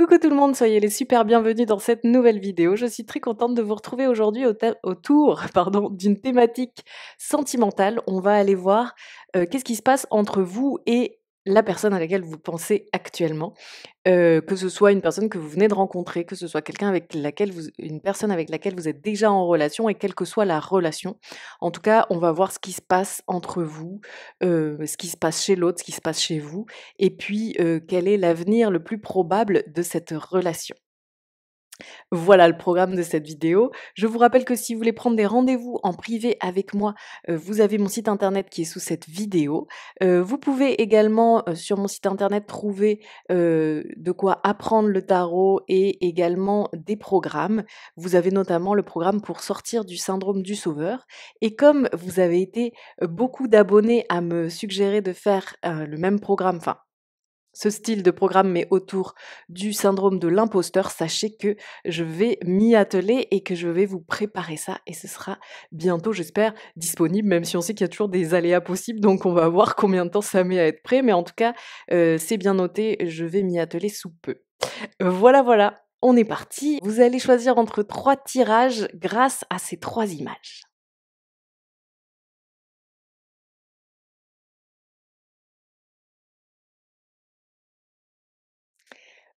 Coucou tout le monde, soyez les super bienvenus dans cette nouvelle vidéo. Je suis très contente de vous retrouver aujourd'hui autour pardon, d'une thématique sentimentale. On va aller voir qu'est-ce qui se passe entre vous et la personne à laquelle vous pensez actuellement. Que ce soit une personne que vous venez de rencontrer, que ce soit quelqu'un avec laquelle une personne avec laquelle vous êtes déjà en relation et quelle que soit la relation. En tout cas, on va voir ce qui se passe entre vous, ce qui se passe chez l'autre, ce qui se passe chez vous et puis, quel est l'avenir le plus probable de cette relation. Voilà le programme de cette vidéo. Je vous rappelle que si vous voulez prendre des rendez-vous en privé avec moi, vous avez mon site internet qui est sous cette vidéo. Vous pouvez également, sur mon site internet trouver, de quoi apprendre le tarot et également des programmes. Vous avez notamment le programme pour sortir du syndrome du sauveur et comme vous avez été, beaucoup d'abonnés à me suggérer de faire, le même programme, enfin ce style de programme, mais autour du syndrome de l'imposteur, sachez que je vais m'y atteler et que je vais vous préparer ça et ce sera bientôt, j'espère, disponible, même si on sait qu'il y a toujours des aléas possibles, donc on va voir combien de temps ça met à être prêt, mais en tout cas, c'est bien noté, je vais m'y atteler sous peu. Voilà, voilà, on est parti. Vous allez choisir entre 3 tirages grâce à ces 3 images.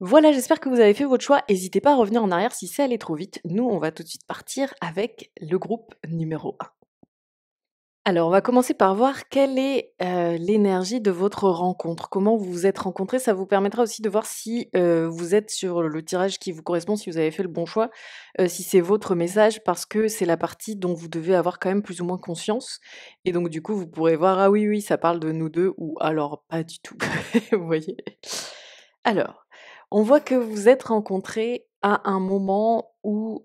Voilà, j'espère que vous avez fait votre choix. N'hésitez pas à revenir en arrière si c'est allé trop vite. Nous, on va tout de suite partir avec le groupe numéro 1. Alors, on va commencer par voir quelle est, l'énergie de votre rencontre. Comment vous vous êtes rencontrés? Ça vous permettra aussi de voir si, vous êtes sur le tirage qui vous correspond, si vous avez fait le bon choix, si c'est votre message parce que c'est la partie dont vous devez avoir quand même plus ou moins conscience et donc du coup, vous pourrez voir: «Ah oui, oui, ça parle de nous 2 ou alors pas du tout». Vous voyez? Alors, on voit que vous vous êtes rencontrés à un moment où,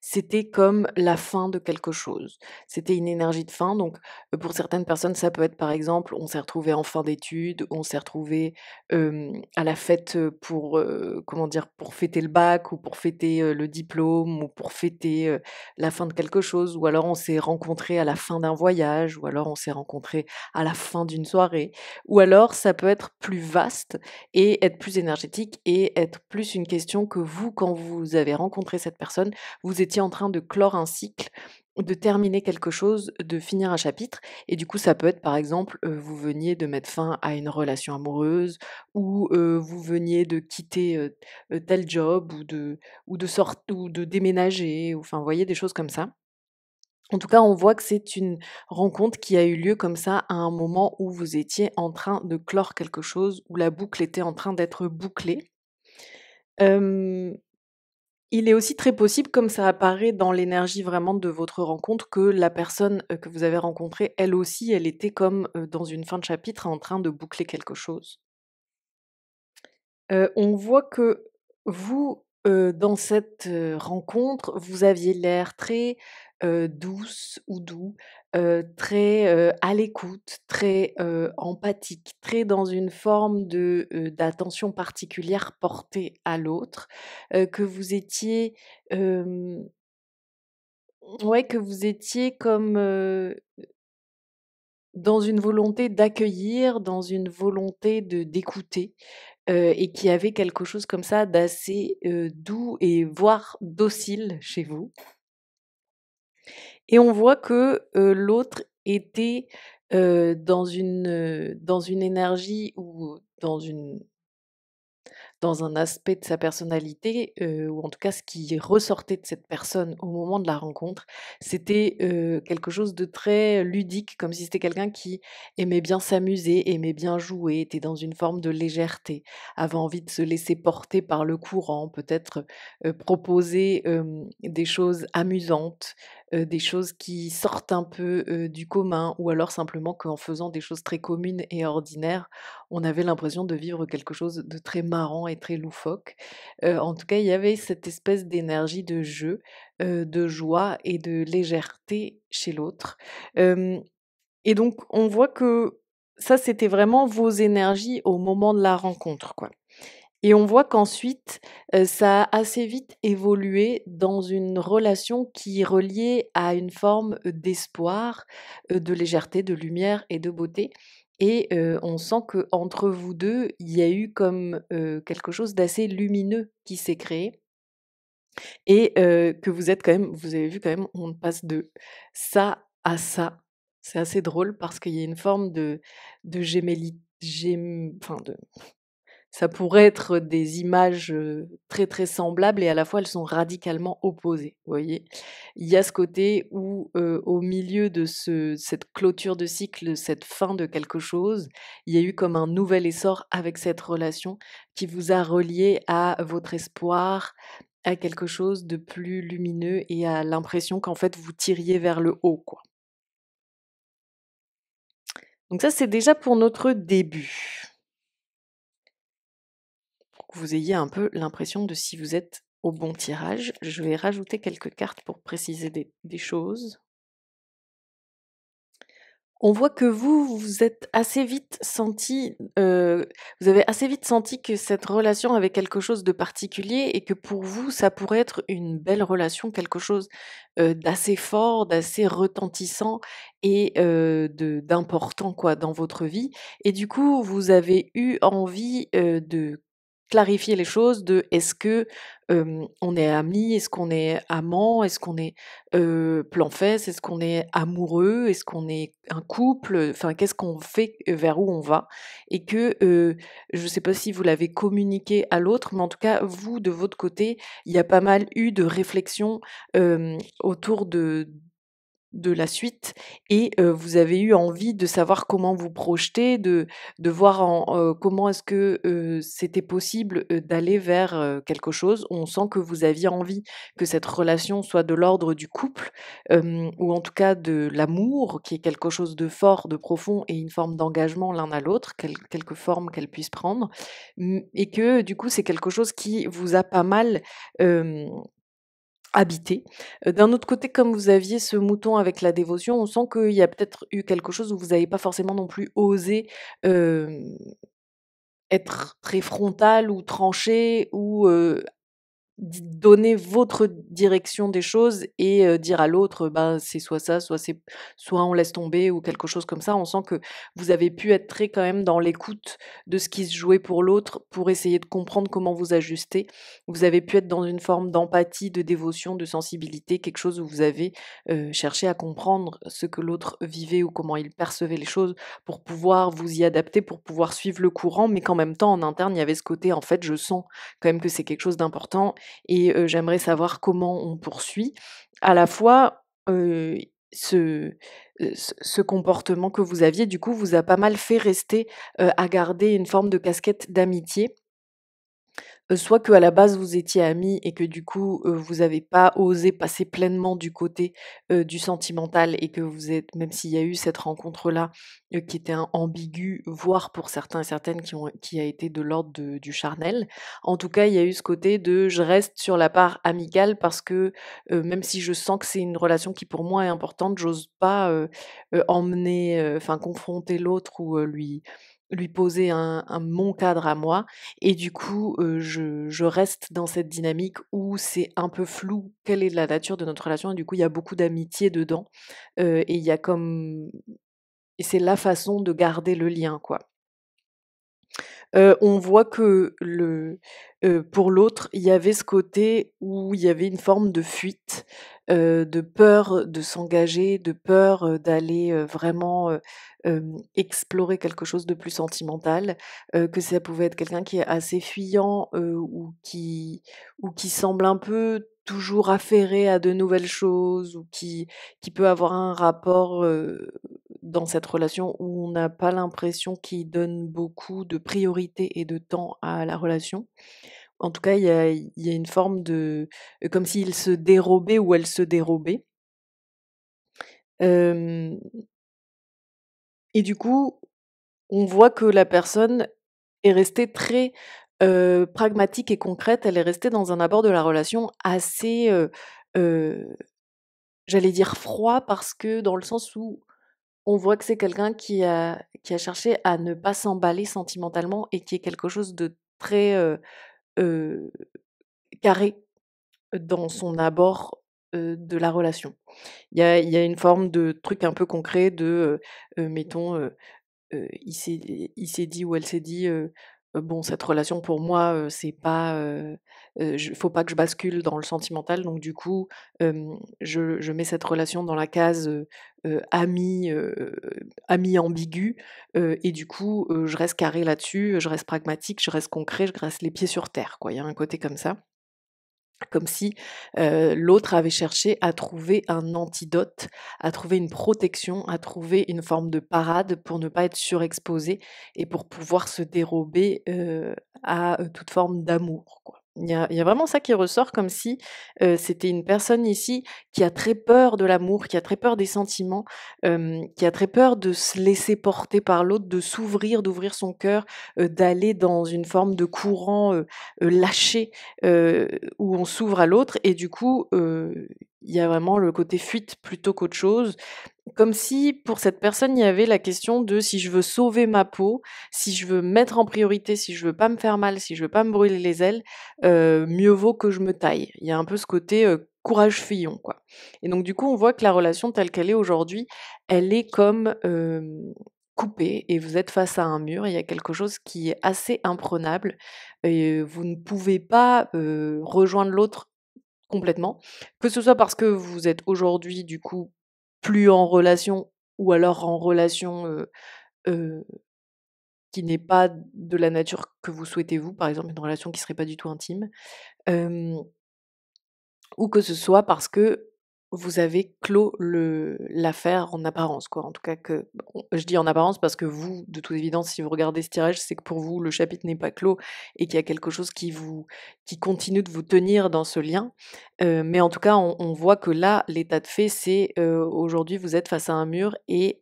c'était comme la fin de quelque chose. C'était une énergie de fin, donc, pour certaines personnes, ça peut être, par exemple, on s'est retrouvés en fin d'études, on s'est retrouvés, à la fête, pour, comment dire? Pour fêter le bac ou pour fêter, le diplôme ou pour fêter, la fin de quelque chose ou alors on s'est rencontrés à la fin d'un voyage ou alors on s'est rencontrés à la fin d'une soirée ou alors ça peut être plus vaste et être plus énergétique et être plus une question que vous, quand vous avez rencontré cette personne, vous étiez en train de clore un cycle, de terminer quelque chose, de finir un chapitre et du coup, ça peut être, par exemple, vous veniez de mettre fin à une relation amoureuse ou, vous veniez de quitter, tel job ou de déménager ou enfin, vous voyez, des choses comme ça. En tout cas, on voit que c'est une rencontre qui a eu lieu comme ça à un moment où vous étiez en train de clore quelque chose, où la boucle était en train d'être bouclée. Hem, il est aussi très possible, comme ça apparaît dans l'énergie vraiment de votre rencontre, que la personne, que vous avez rencontrée, elle aussi, elle était comme, dans une fin de chapitre en train de boucler quelque chose. On voit que vous, dans cette, rencontre, vous aviez l'air très, douce ou doux, très, à l'écoute, très, empathique, très dans une forme de, d'attention particulière portée à l'autre, que vous étiez, hem, ouais, que vous étiez comme, dans une volonté d'accueillir, dans une volonté de d'écouter. Et qui avait quelque chose comme ça d'assez, doux et voire docile chez vous et on voit que, l'autre était, dans une énergie ou dans un aspect de sa personnalité, ou en tout cas ce qui ressortait de cette personne au moment de la rencontre, c'était, quelque chose de très ludique, comme si c'était quelqu'un qui aimait bien s'amuser, aimait bien jouer, était dans une forme de légèreté, avait envie de se laisser porter par le courant, peut-être, proposer, des choses amusantes, des choses qui sortent un peu, du commun ou alors simplement qu'en faisant des choses très communes et ordinaires, on avait l'impression de vivre quelque chose de très marrant et très loufoque. En tout cas, il y avait cette espèce d'énergie de jeu, de joie et de légèreté chez l'autre. Hem et donc on voit que ça, c'était vraiment vos énergies au moment de la rencontre, quoi. Et on voit qu'ensuite, ça a assez vite évolué dans une relation qui est reliée à une forme, d'espoir, de légèreté, de lumière et de beauté et on sent qu'entre vous 2, il y a eu comme, quelque chose d'assez lumineux qui s'est créé et que vous êtes quand même vous avez vu quand même, on passe de ça à ça. C'est assez drôle parce qu'il y a une forme de gémelli enfin de ça pourrait être des images, très, très semblables et à la fois elles sont radicalement opposées, vous voyez? Il y a ce côté où, au milieu de cette clôture de cycle, cette fin de quelque chose, il y a eu comme un nouvel essor avec cette relation qui vous a relié à votre espoir, à quelque chose de plus lumineux et à l'impression qu'en fait vous tiriez vers le haut, quoi. Donc ça, c'est déjà pour notre début. Pour que vous ayez un peu l'impression de si vous êtes au bon tirage. Je vais rajouter quelques cartes pour préciser des choses. On voit que vous êtes assez vite senti, vous avez assez vite senti que cette relation avait quelque chose de particulier et que pour vous, ça pourrait être une belle relation, quelque chose, d'assez fort, d'assez retentissant et d'important quoi dans votre vie et du coup, vous avez eu envie, de clarifier les choses de est-ce que, on est amis? Est-ce qu'on est amants? Est-ce qu'on est plan fesses? Est-ce qu'on est amoureux? Est-ce qu'on est un couple? Enfin, qu'est-ce qu'on fait? Vers où on va? Et que, je ne sais pas si vous l'avez communiqué à l'autre, mais en tout cas, vous, de votre côté, il y a pas mal eu de réflexions, autour de la suite et vous avez eu envie de savoir comment vous projeter, de voir comment est-ce que, c'était possible, d'aller vers, quelque chose. On sent que vous aviez envie que cette relation soit de l'ordre du couple, ou en tout cas de l'amour, qui est quelque chose de fort, de profond et une forme d'engagement l'un à l'autre, quelque forme qu'elle puisse prendre. Et que du coup, c'est quelque chose qui vous a pas mal, hem habité. D'un autre côté, comme vous aviez ce mouton avec la dévotion, on sent qu'il y a peut-être eu quelque chose où vous n'avez pas forcément non plus osé, hem, être très frontal ou tranché ou, donner votre direction des choses et dire à l'autre, ben, c'est soit ça, soit on laisse tomber ou quelque chose comme ça. On sent que vous avez pu être très quand même dans l'écoute de ce qui se jouait pour l'autre, pour essayer de comprendre comment vous ajuster. Vous avez pu être dans une forme d'empathie, de dévotion, de sensibilité, quelque chose où vous avez, cherché à comprendre ce que l'autre vivait ou comment il percevait les choses pour pouvoir vous y adapter, pour pouvoir suivre le courant, mais qu'en même temps, en interne, il y avait ce côté, en fait, je sens quand même que c'est quelque chose d'important et j'aimerais savoir comment on poursuit. À la fois, ce, ce comportement que vous aviez, du coup, vous a pas mal fait rester, à garder une forme de casquette d'amitié. Soit qu'à la base vous étiez amis et que du coup, vous avez pas osé passer pleinement du côté, du sentimental et que vous êtes même s'il y a eu cette rencontre-là, qui était ambiguë, voire pour certains et certaines qui a été de l'ordre du charnel. En tout cas, il y a eu ce côté de: «Je reste sur la part amicale parce que, même si je sens que c'est une relation qui pour moi est importante, j'ose pas, emmener, enfin confronter l'autre ou, lui poser mon cadre à moi et du coup, je reste dans cette dynamique où c'est un peu flou quelle est la nature de notre relation et du coup, il y a beaucoup d'amitié dedans, et il y a comme et c'est la façon de garder le lien, quoi. On voit que pour l'autre, il y avait ce côté où il y avait une forme de fuite, de peur de s'engager, de peur, d'aller, vraiment, explorer quelque chose de plus sentimental, que ça pouvait être quelqu'un qui est assez fuyant, ou qui semble un peu toujours affairé à de nouvelles choses ou qui peut avoir un rapport, dans cette relation où on n'a pas l'impression qu'il donne beaucoup de priorité et de temps à la relation. En tout cas, il y a une forme de comme s'il se dérobait ou elle se dérobait. Hem et du coup, on voit que la personne est restée très, pragmatique et concrète. Elle est restée dans un abord de la relation assez, heu, j'allais dire froid parce que dans le sens où on voit que c'est quelqu'un qui a cherché à ne pas s'emballer sentimentalement et qui est quelque chose de très, heu, carré dans son abord, de la relation. Il y a une forme de truc un peu concret de, mettons, il s'est dit ou elle s'est dit, «Bon, cette relation pour moi, c'est pas, je faut pas que je bascule dans le sentimental, donc du coup, je mets cette relation dans la case, ami, ami ambigu, et du coup, je reste carré là-dessus, je reste pragmatique, je reste concret, je reste les pieds sur terre», quoi. Il y a un côté comme ça. Comme si, l'autre avait cherché à trouver un antidote, à trouver une protection, à trouver une forme de parade pour ne pas être surexposé et pour pouvoir se dérober, à, toute forme d'amour, quoi. Il y a vraiment ça qui ressort comme si, c'était une personne ici qui a très peur de l'amour, qui a très peur des sentiments, qui a très peur de se laisser porter par l'autre, de s'ouvrir, d'ouvrir son cœur, d'aller dans une forme de courant, lâché, heu, où on s'ouvre à l'autre et du coup, il y a vraiment le côté fuite plutôt qu'autre chose. Comme si pour cette personne, il y avait la question de si je veux sauver ma peau, si je veux me mettre en priorité, si je veux pas me faire mal, si je veux pas me brûler les ailes, mieux vaut que je me taille. Il y a un peu ce côté, courage fillon, quoi. Et donc du coup, on voit que la relation telle qu'elle est aujourd'hui, elle est comme, coupée et vous êtes face à un mur. Il y a quelque chose qui est assez imprenable et vous ne pouvez pas, rejoindre l'autre complètement. Que ce soit parce que vous êtes aujourd'hui, du coup, plus en relation ou alors en relation, heu, qui n'est pas de la nature que vous souhaitez vous, par exemple une relation qui serait pas du tout intime, hem, ou que ce soit parce que vous avez clos l'affaire en apparence, quoi. En tout cas que bon, je dis en apparence parce que vous, de toute évidence, si vous regardez ce tirage, c'est que pour vous, le chapitre n'est pas clos et qu'il y a quelque chose qui continue de vous tenir dans ce lien. Mais en tout cas, on voit que là, l'état de fait, c'est, aujourd'hui, vous êtes face à un mur et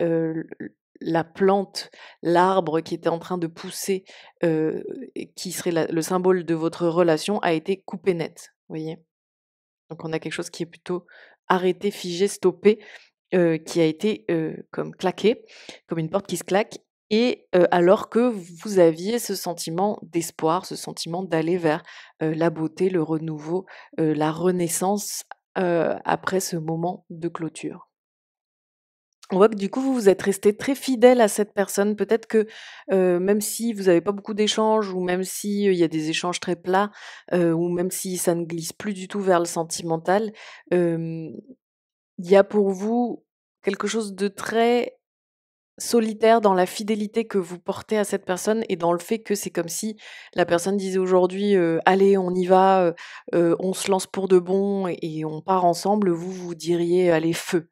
la plante, l'arbre qui était en train de pousser, et qui serait le symbole de votre relation a été coupé net, vous voyez? Donc on a quelque chose qui est plutôt arrêté, figé, stoppé, qui a été, comme claqué, comme une porte qui se claque et alors que vous aviez ce sentiment d'espoir, ce sentiment d'aller vers, la beauté, le renouveau, la renaissance, après ce moment de clôture. On voit que du coup, vous vous êtes resté très fidèle à cette personne. Peut-être que, même si vous n'avez pas beaucoup d'échanges ou même si, il y a des échanges très plats, ou même si ça ne glisse plus du tout vers le sentimental, hem, il y a pour vous quelque chose de très solitaire dans la fidélité que vous portez à cette personne et dans le fait que c'est comme si la personne disait aujourd'hui, «Allez, on y va, on se lance pour de bon et on part ensemble». Vous, vous diriez: «Allez, feu!»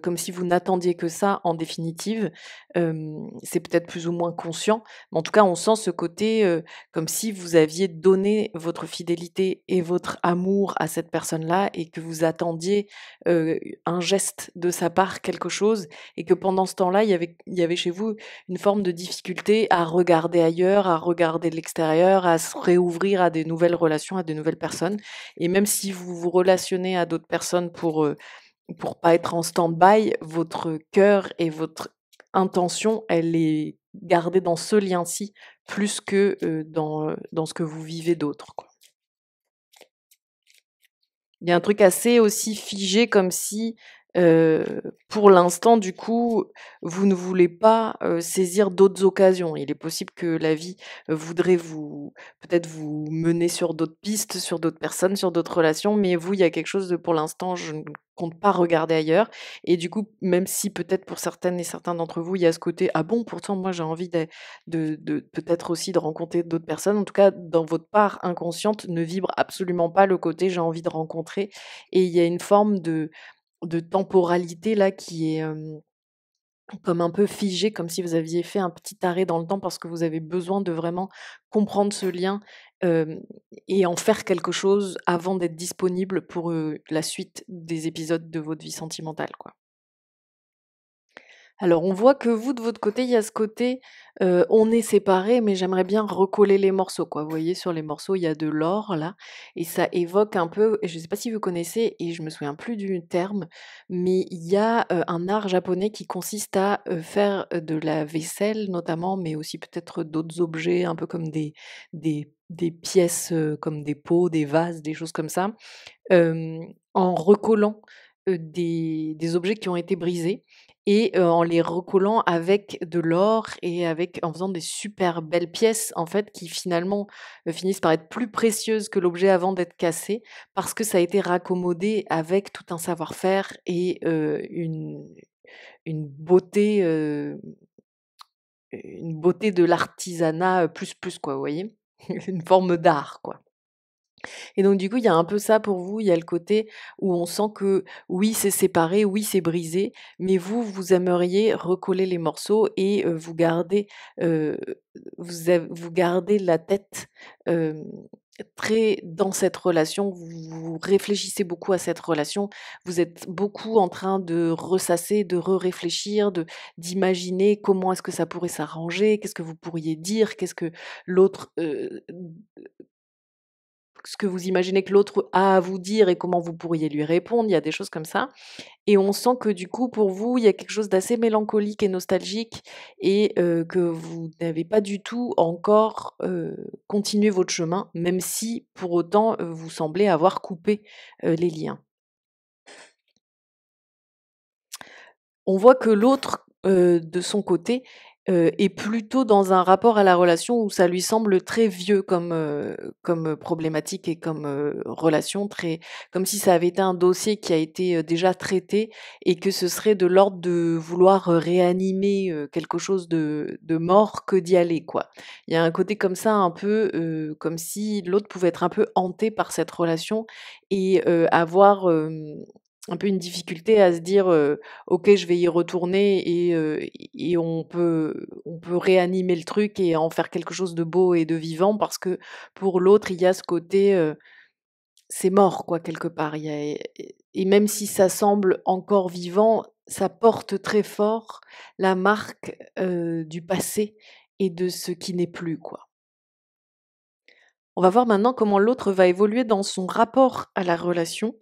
Comme si vous n'attendiez que ça en définitive. C'est peut-être plus ou moins conscient, mais en tout cas, on sent ce côté, comme si vous aviez donné votre fidélité et votre amour à cette personne-là et que vous attendiez, un geste de sa part, quelque chose et que pendant ce temps-là, il y avait chez vous une forme de difficulté à regarder ailleurs, à regarder de l'extérieur, à se réouvrir à des nouvelles relations, à de nouvelles personnes et même si vous vous relationnez à d'autres personnes pour pas être en stand-by, votre cœur et votre intention, elle est gardée dans ce lien-ci plus que, dans ce que vous vivez d'autre, quoi. Il y a un truc assez aussi figé comme si, heu, pour l'instant, du coup, vous ne voulez pas, saisir d'autres occasions. Il est possible que la vie, voudrait vous peut-être vous mener sur d'autres pistes, sur d'autres personnes, sur d'autres relations, mais vous, il y a quelque chose de pour l'instant, je ne compte pas regarder ailleurs et du coup, même si peut-être pour certaines et certains d'entre vous, il y a ce côté: «Ah bon, pourtant moi j'ai envie de peut-être aussi de rencontrer d'autres personnes». En tout cas, dans votre part inconsciente ne vibre absolument pas le côté: «J'ai envie de rencontrer» et il y a une forme de temporalité là qui est, comme un peu figée, comme si vous aviez fait un petit arrêt dans le temps parce que vous avez besoin de vraiment comprendre ce lien, hem et en faire quelque chose avant d'être disponible pour, la suite des épisodes de votre vie sentimentale, quoi. Alors on voit que vous, de votre côté, il y a ce côté, on est séparés, mais j'aimerais bien recoller les morceaux, quoi. Vous voyez, sur les morceaux, il y a de l'or là et ça évoque un peu et je ne sais pas si vous connaissez et je me souviens plus du terme, mais il y a, un art japonais qui consiste à, faire, de la vaisselle notamment, mais aussi peut-être d'autres objets un peu comme des pièces, comme des pots, des vases, des choses comme ça, en recollant, des objets qui ont été brisés et en les recollant avec de l'or et en faisant des super belles pièces, en fait, qui finalement, finissent par être plus précieuses que l'objet avant d'être cassé, parce que ça a été raccommodé avec tout un savoir-faire et une beauté, une beauté de l'artisanat, plus quoi, vous voyez? Une forme d'art, quoi. Et donc du coup, il y a un peu ça pour vous, il y a le côté où on sent que oui, c'est séparé, oui, c'est brisé, mais vous, vous aimeriez recoller les morceaux et heu, vous gardez la tête, hem, très dans cette relation. Vous réfléchissez beaucoup à cette relation. Vous êtes beaucoup en train de ressasser, de réfléchir d'imaginer comment est-ce que ça pourrait s'arranger, qu'est-ce que vous pourriez dire, qu'est-ce que l'autre, ce que vous imaginez que l'autre a à vous dire et comment vous pourriez lui répondre, il y a des choses comme ça. Et on sent que du coup, pour vous, il y a quelque chose d'assez mélancolique et nostalgique et que vous n'avez pas du tout encore, continué votre chemin, même si pour autant, vous semblez avoir coupé, les liens. On voit que l'autre, de son côté, est plutôt dans un rapport à la relation où ça lui semble très vieux comme problématique et comme, relation, très comme si ça avait été un dossier qui a été, déjà traité et que ce serait de l'ordre de vouloir, réanimer, quelque chose de mort que d'y aller, quoi. Il y a un côté comme ça un peu, comme si l'autre pouvait être un peu hanté par cette relation et avoir, un peu une difficulté à se dire, OK, je vais y retourner et on peut réanimer le truc et en faire quelque chose de beau et de vivant parce que pour l'autre, il y a ce côté, c'est mort quoi quelque part. Il y a et même si ça semble encore vivant, ça porte très fort la marque, du passé et de ce qui n'est plus, quoi. On va voir maintenant comment l'autre va évoluer dans son rapport à la relation.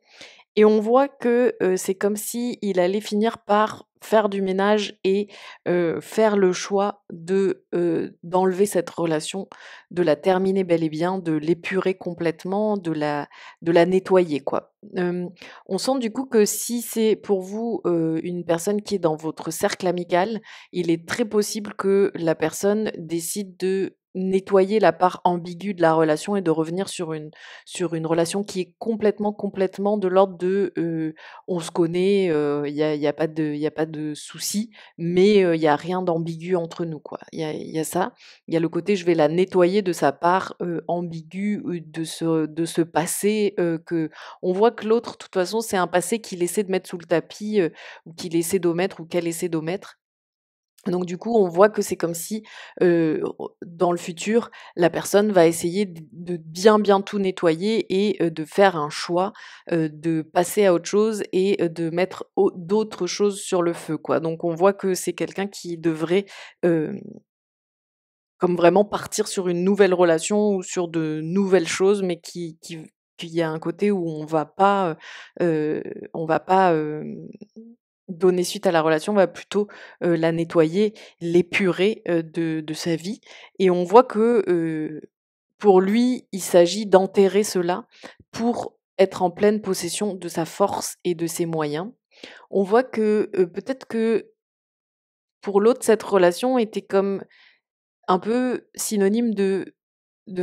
Et on voit que, c'est comme si il allait finir par faire du ménage et faire le choix d'enlever cette relation, de la terminer bel et bien, de l'épurer complètement, de la nettoyer, quoi. On sent du coup que si c'est pour vous, une personne qui est dans votre cercle amical, il est très possible que la personne décide de nettoyer la part ambiguë de la relation et de revenir sur une relation qui est complètement de l'ordre de, on se connaît, il y a pas de souci, mais il y a rien d'ambigu entre nous, quoi. Il y a ça. Il y a le côté, je vais la nettoyer de sa part, ambiguë, de ce passé, que on voit que l'autre, de toute façon, c'est un passé qu'il essaie de mettre sous le tapis, ou qu'il essaie d'omettre ou qu'elle essaie d'omettre. Donc du coup, on voit que c'est comme si, dans le futur, la personne va essayer de bien tout nettoyer et de faire un choix, de passer à autre chose et de mettre d'autres choses sur le feu, quoi. Donc on voit que c'est quelqu'un qui devrait, hem, comme vraiment partir sur une nouvelle relation ou sur de nouvelles choses, mais qu'il y a un côté où on va pas, donner suite à la relation, on va plutôt, la nettoyer, l'épurer, de sa vie et on voit que, pour lui, il s'agit d'enterrer cela pour être en pleine possession de sa force et de ses moyens. On voit que, peut-être que pour l'autre, cette relation était comme un peu synonyme de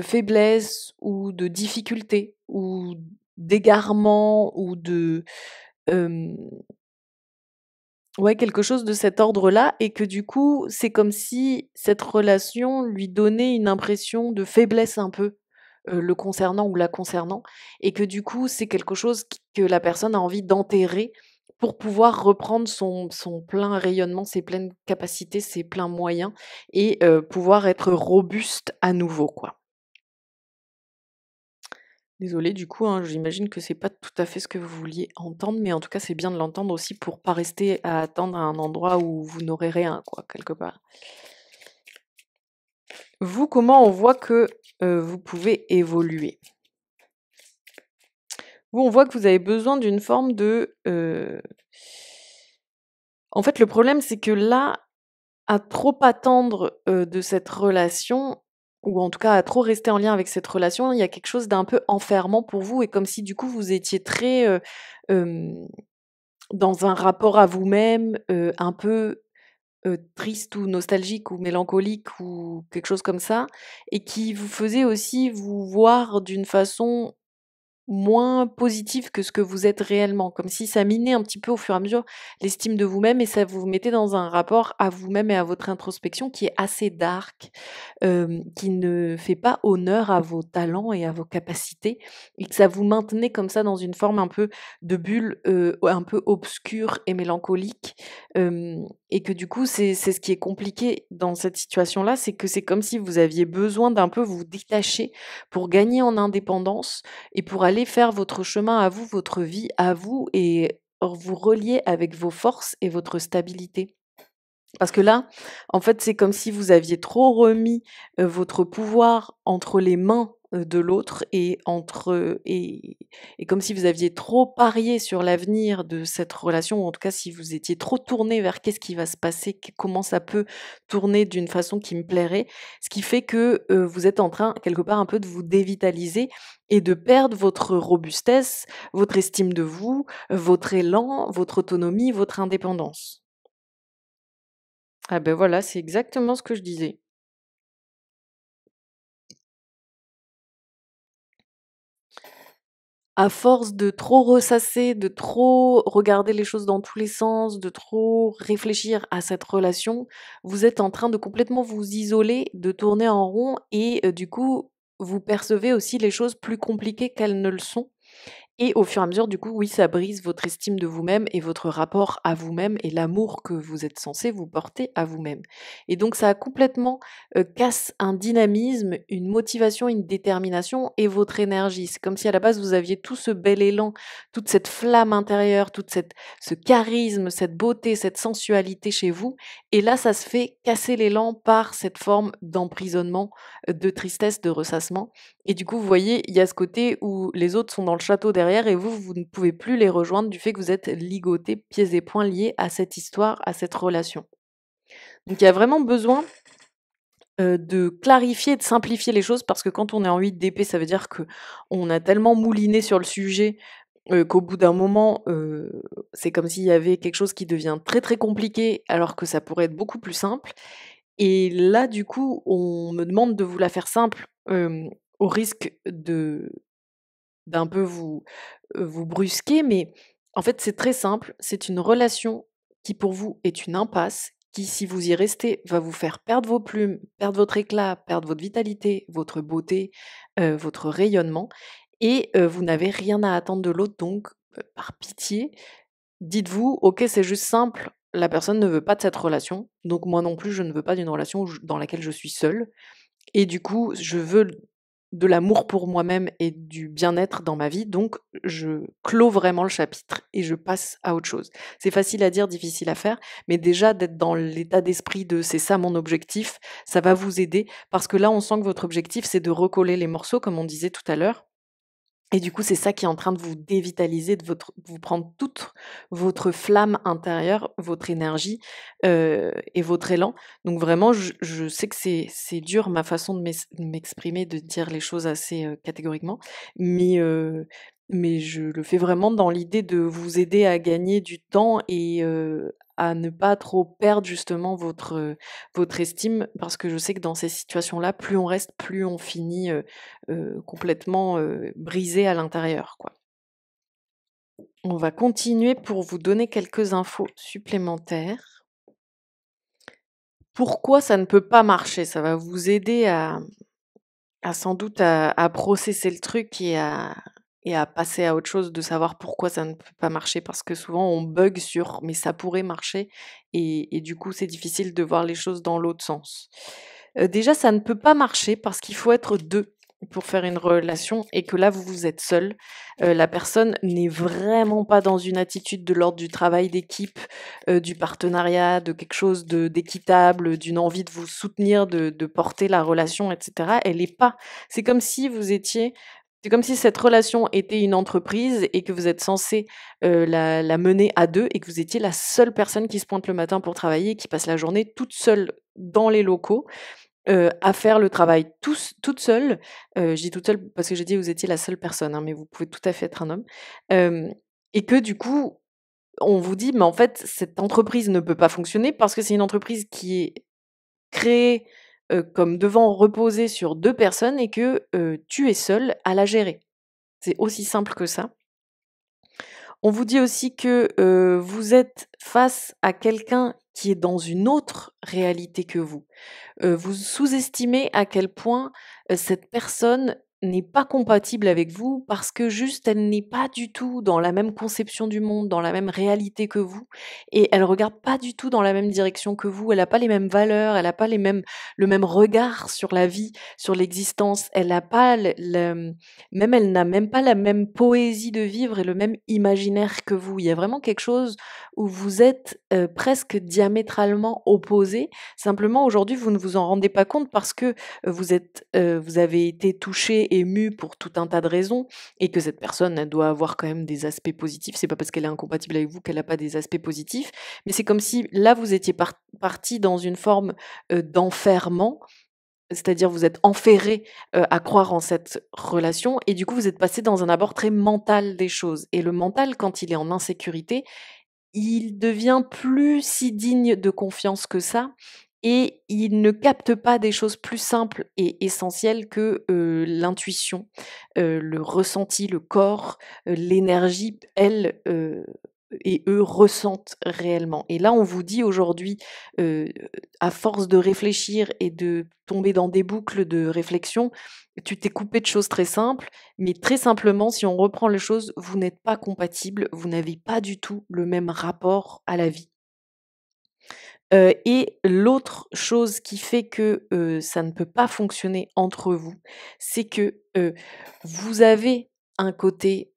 faiblesse ou de difficulté ou d'égarement ou hem ouais, quelque chose de cet ordre-là et que du coup, c'est comme si cette relation lui donnait une impression de faiblesse un peu, le concernant ou la concernant et que du coup, c'est quelque chose que la personne a envie d'enterrer pour pouvoir reprendre son plein rayonnement, ses pleines capacités, ses pleins moyens et pouvoir être robuste à nouveau, quoi. Désolée du coup, hein, j'imagine que c'est pas tout à fait ce que vous vouliez entendre, mais en tout cas, c'est bien de l'entendre aussi pour pas rester à attendre à un endroit où vous n'aurez rien, quoi, quelque part. Vous, comment on voit que, vous pouvez évoluer? Vous, on voit que vous avez besoin d'une forme de, en fait, le problème, c'est que là, à trop attendre, de cette relation ou en tout cas à trop rester en lien avec cette relation, il y a quelque chose d'un peu enfermant pour vous et comme si du coup vous étiez très, hem dans un rapport à vous-même, un peu, triste ou nostalgique ou mélancolique ou quelque chose comme ça et qui vous faisait aussi vous voir d'une façon moins positif que ce que vous êtes réellement, comme si ça minait un petit peu au fur et à mesure l'estime de vous-même et ça vous mettait dans un rapport à vous-même et à votre introspection qui est assez dark, qui ne fait pas honneur à vos talents et à vos capacités et que ça vous maintenait comme ça dans une forme un peu de bulle, un peu obscure et mélancolique, et que du coup c'est ce qui est compliqué dans cette situation-là, c'est que c'est comme si vous aviez besoin d'un peu vous détacher pour gagner en indépendance et pour aller faire votre chemin à vous, votre vie à vous et vous relier avec vos forces et votre stabilité. Parce que là, en fait, c'est comme si vous aviez trop remis, votre pouvoir entre les mains, de l'autre et et comme si vous aviez trop parié sur l'avenir de cette relation ou en tout cas si vous étiez trop tourné vers qu'est-ce qui va se passer, comment ça peut tourner d'une façon qui me plairait. Ce qui fait que, vous êtes en train quelque part un peu de vous dévitaliser et de perdre votre robustesse, votre estime de vous, votre élan, votre autonomie, votre indépendance. Ah ben voilà, c'est exactement ce que je disais. À force de trop ressasser, de trop regarder les choses dans tous les sens, de trop réfléchir à cette relation, vous êtes en train de complètement vous isoler, de tourner en rond et du coup, vous percevez aussi les choses plus compliquées qu'elles ne le sont. Et au fur et à mesure, du coup, oui, ça brise votre estime de vous-même et votre rapport à vous-même et l'amour que vous êtes censé vous porter à vous-même. Et donc ça a complètement, casse un dynamisme, une motivation, une détermination et votre énergie. C'est comme si à la base vous aviez tout ce bel élan, toute cette flamme intérieure, toute cette ce charisme, cette beauté, cette sensualité chez vous et là, ça se fait casser l'élan par cette forme d'emprisonnement, de tristesse, de ressassement et du coup, vous voyez, il y a ce côté où les autres sont dans le château derrière et vous, vous ne pouvez plus les rejoindre du fait que vous êtes ligotés, pieds et poings liés à cette histoire, à cette relation. Donc il y a vraiment besoin, de clarifier, de simplifier les choses parce que quand on est en 8 d'épée, ça veut dire que on a tellement mouliné sur le sujet, qu'au bout d'un moment, c'est comme s'il y avait quelque chose qui devient très, très compliqué alors que ça pourrait être beaucoup plus simple et là, du coup, on me demande de vous la faire simple, au risque d'un peu vous brusquer, mais en fait, c'est très simple. C'est une relation qui, pour vous, est une impasse, qui, si vous y restez, va vous faire perdre vos plumes, perdre votre éclat, perdre votre vitalité, votre beauté, votre rayonnement et vous n'avez rien à attendre de l'autre donc par pitié, dites-vous: «OK, c'est juste simple, la personne ne veut pas de cette relation, donc moi non plus, je ne veux pas d'une relation où je dans laquelle je suis seule». Et du coup, je veux de l'amour pour moi-même et du bien-être dans ma vie, donc je clôt vraiment le chapitre et je passe à autre chose. C'est facile à dire, difficile à faire, mais déjà d'être dans l'état d'esprit de «c'est ça mon objectif», ça va vous aider parce que là, on sent que votre objectif, c'est de recoller les morceaux comme on disait tout à l'heure et du coup, c'est ça qui est en train de vous dévitaliser, de vous prendre toute votre flamme intérieure, votre énergie, et votre élan. Donc vraiment, je sais que c'est dur ma façon de m'exprimer, de dire les choses assez, catégoriquement, mais mais je le fais vraiment dans l'idée de vous aider à gagner du temps et à ne pas trop perdre justement votre estime. Parce que je sais que dans ces situations-là, plus on reste, plus on finit, complètement, brisé à l'intérieur, quoi. On va continuer pour vous donner quelques infos supplémentaires. Pourquoi ça ne peut pas marcher? Ça va vous aider à sans doute à processer le truc et à passer à autre chose, de savoir pourquoi ça ne peut pas marcher. Parce que souvent on bug sur: «Mais ça pourrait marcher» et du coup c'est difficile de voir les choses dans l'autre sens. Déjà ça ne peut pas marcher parce qu'il faut être 2 pour faire une relation et que là vous êtes seul. La personne n'est vraiment pas dans une attitude de l'ordre du travail d'équipe, du partenariat, de quelque chose d'équitable, d'une envie de vous soutenir, de porter la relation et cetera. Elle est pas. C'est comme si vous étiez c'est comme si cette relation était une entreprise et que vous êtes censés, la mener à 2 et que vous étiez la seule personne qui se pointe le matin pour travailler et qui passe la journée toute seule dans les locaux, à faire le travail toute seule. Je dis toute seule parce que j'ai dit: «Vous étiez la seule personne», hein, mais vous pouvez tout à fait être un homme. Hem Et que du coup on vous dit: «Mais en fait, cette entreprise ne peut pas fonctionner parce que c'est une entreprise qui est créée, comme devant reposer sur 2 personnes et que, tu es seul à la gérer». C'est aussi simple que ça. On vous dit aussi que, vous êtes face à quelqu'un qui est dans une autre réalité que vous. Vous sous-estimez à quel point, cette personne n'est pas compatible avec vous parce que juste elle n'est pas du tout dans la même conception du monde, dans la même réalité que vous et elle regarde pas du tout dans la même direction que vous. Elle a pas les mêmes valeurs, elle a pas les mêmes le même regard sur la vie, sur l'existence. Elle a pas même elle n'a même pas la même poésie de vivre et le même imaginaire que vous. Il y a vraiment quelque chose où vous êtes, presque diamétralement opposés. Simplement, aujourd'hui, vous ne vous en rendez pas compte parce que vous avez été touché, ému pour tout un tas de raisons et que cette personne, elle doit avoir quand même des aspects positifs. C'est pas parce qu'elle est incompatible avec vous qu'elle a pas des aspects positifs. Mais c'est comme si là, vous étiez parti dans une forme, d'enferrement, c'est-à-dire vous êtes enferré, à croire en cette relation et du coup, vous êtes passé dans un abord très mental des choses et le mental, quand il est en insécurité, il devient plus si digne de confiance que ça et il ne capte pas des choses plus simples et essentielles que, l'intuition, le ressenti, le corps, l'énergie, elle, et eux ressentent réellement. Et là, on vous dit aujourd'hui, heu, à force de réfléchir et de tomber dans des boucles de réflexion, tu t'es coupé de choses très simples, mais très simplement, si on reprend les choses, vous n'êtes pas compatibles, vous n'avez pas du tout le même rapport à la vie. Et l'autre chose qui fait que, ça ne peut pas fonctionner entre vous, c'est que, vous avez un côté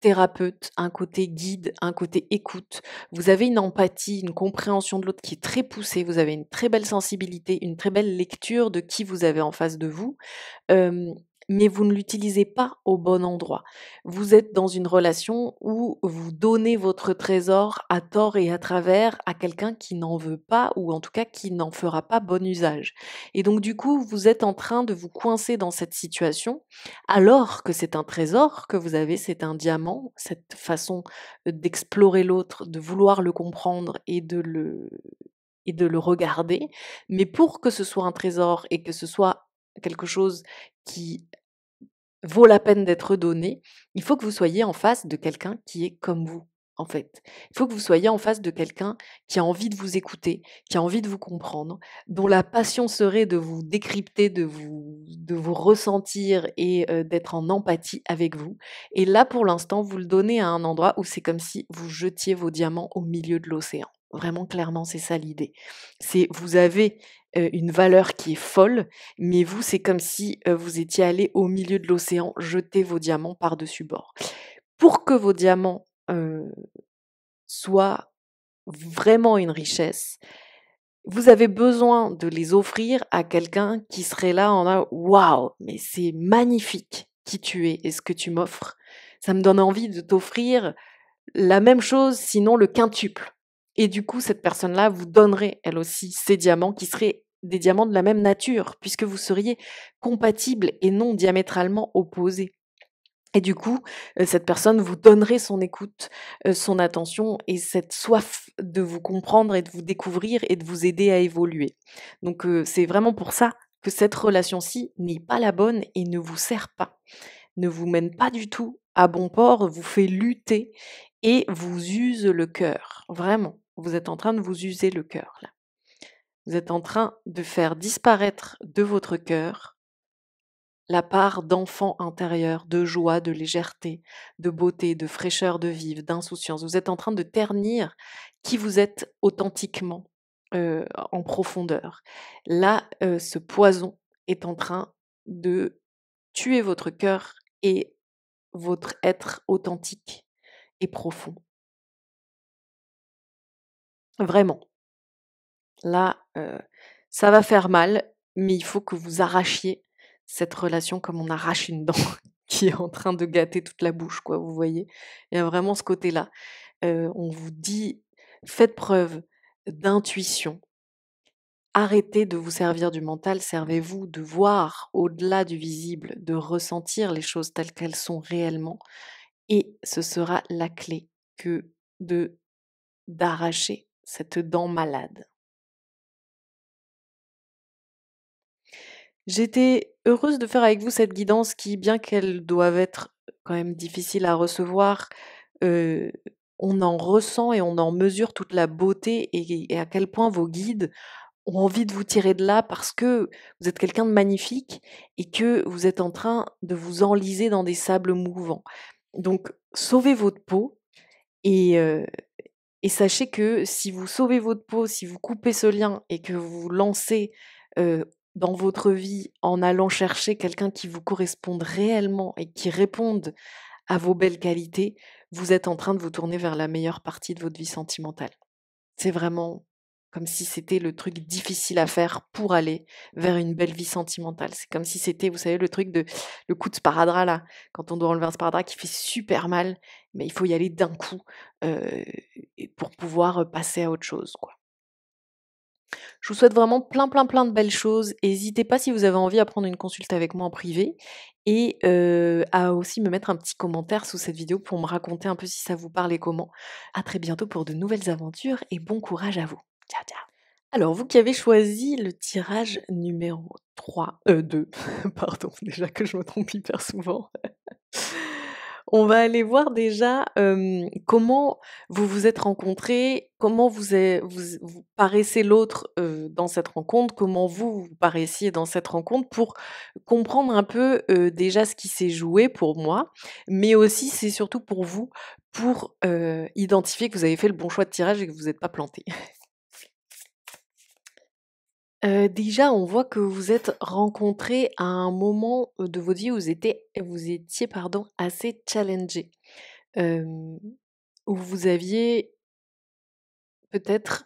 thérapeute, un côté guide, un côté écoute. Vous avez une empathie, une compréhension de l'autre qui est très poussée, vous avez une très belle sensibilité, une très belle lecture de qui vous avez en face de vous. Hem, mais vous ne l'utilisez pas au bon endroit. Vous êtes dans une relation où vous donnez votre trésor à tort et à travers à quelqu'un qui n'en veut pas ou en tout cas qui n'en fera pas bon usage. Et donc du coup, vous êtes en train de vous coincer dans cette situation, alors que c'est un trésor que vous avez, c'est un diamant, cette façon, d'explorer l'autre, de vouloir le comprendre et de le regarder. Mais pour que ce soit un trésor et que ce soit quelque chose qui vaut la peine d'être donné, il faut que vous soyez en face de quelqu'un qui est comme vous, en fait. Il faut que vous soyez en face de quelqu'un qui a envie de vous écouter, qui a envie de vous comprendre, dont la passion serait de vous décrypter, de vous ressentir et d'être en empathie avec vous. Et là, pour l'instant, vous le donnez à un endroit où c'est comme si vous jetiez vos diamants au milieu de l'océan. Vraiment, clairement, c'est ça l'idée. C'est vous avez une valeur qui est folle, mais vous, c'est comme si, vous étiez allé au milieu de l'océan jeter vos diamants par-dessus bord. Pour que vos diamants, soient vraiment une richesse, vous avez besoin de les offrir à quelqu'un qui serait là en mode: «Waouh, mais c'est magnifique qui tu es et ce que tu m'offres. Ça me donne envie de t'offrir la même chose, sinon le quintuple». Et du coup, cette personne-là vous donnerait, elle aussi, ses diamants qui seraient des diamants de la même nature, puisque vous seriez compatibles et non diamétralement opposés. Et du coup, cette personne vous donnerait son écoute, son attention et cette soif de vous comprendre et de vous découvrir et de vous aider à évoluer. Donc, c'est vraiment pour ça que cette relation-ci n'est pas la bonne et ne vous sert pas. Ne vous mène pas du tout à bon port, vous fait lutter et vous use le cœur. Vraiment, vous êtes en train de vous user le cœur là. Vous êtes en train de faire disparaître de votre cœur la part d'enfant intérieur, de joie, de légèreté, de beauté, de fraîcheur de vivre, d'insouciance. Vous êtes en train de ternir qui vous êtes authentiquement, en profondeur. Là, ce poison est en train de tuer votre cœur et votre être authentique et profond. Vraiment. Là, ça va faire mal, mais il faut que vous arrachiez cette relation comme on arrache une dent qui est en train de gâter toute la bouche, quoi, vous voyez? Il y a vraiment ce côté-là. On vous dit: «Faites preuve d'intuition, arrêtez de vous servir du mental, servez-vous de voir au-delà du visible, de ressentir les choses telles qu'elles sont réellement» et ce sera la clé que de d'arracher cette dent malade. J'étais heureuse de faire avec vous cette guidance qui, bien qu'elle doive être quand même difficile à recevoir, heu, on en ressent et on en mesure toute la beauté et à quel point vos guides ont envie de vous tirer de là parce que vous êtes quelqu'un de magnifique et que vous êtes en train de vous enliser dans des sables mouvants. Donc sauvez votre peau et heu et sachez que si vous sauvez votre peau, si vous coupez ce lien et que vous vous lancez, dans votre vie en allant chercher quelqu'un qui vous corresponde réellement et qui réponde à vos belles qualités, vous êtes en train de vous tourner vers la meilleure partie de votre vie sentimentale. C'est vraiment comme si c'était le truc difficile à faire pour aller vers une belle vie sentimentale. C'est comme si c'était, vous savez, le coup de sparadrap là, quand on doit enlever un sparadrap qui fait super mal, mais il faut y aller d'un coup, heu et pour pouvoir, passer à autre chose, quoi. Je vous souhaite vraiment plein, plein, plein de belles choses. Hésitez pas si vous avez envie à prendre une consulte avec moi en privé et à aussi me mettre un petit commentaire sous cette vidéo pour me raconter un peu si ça vous parle et comment. À très bientôt pour de nouvelles aventures et bon courage à vous. Ciao, ciao. Alors vous qui avez choisi le tirage numéro 3, 2, pardon, déjà que je me trompe hyper souvent. On va aller voir déjà, comment vous vous êtes rencontrés, comment vous paraissez l'autre, dans cette rencontre, comment vous paraissiez dans cette rencontre pour comprendre un peu, déjà ce qui s'est joué pour moi, mais aussi c'est surtout pour vous, pour, identifier que vous avez fait le bon choix de tirage et que vous êtes pas plantés. Déjà, on voit que vous vous êtes rencontrés à un moment, de votre vie où vous étiez pardon, assez challengés. Hem, où vous aviez peut-être,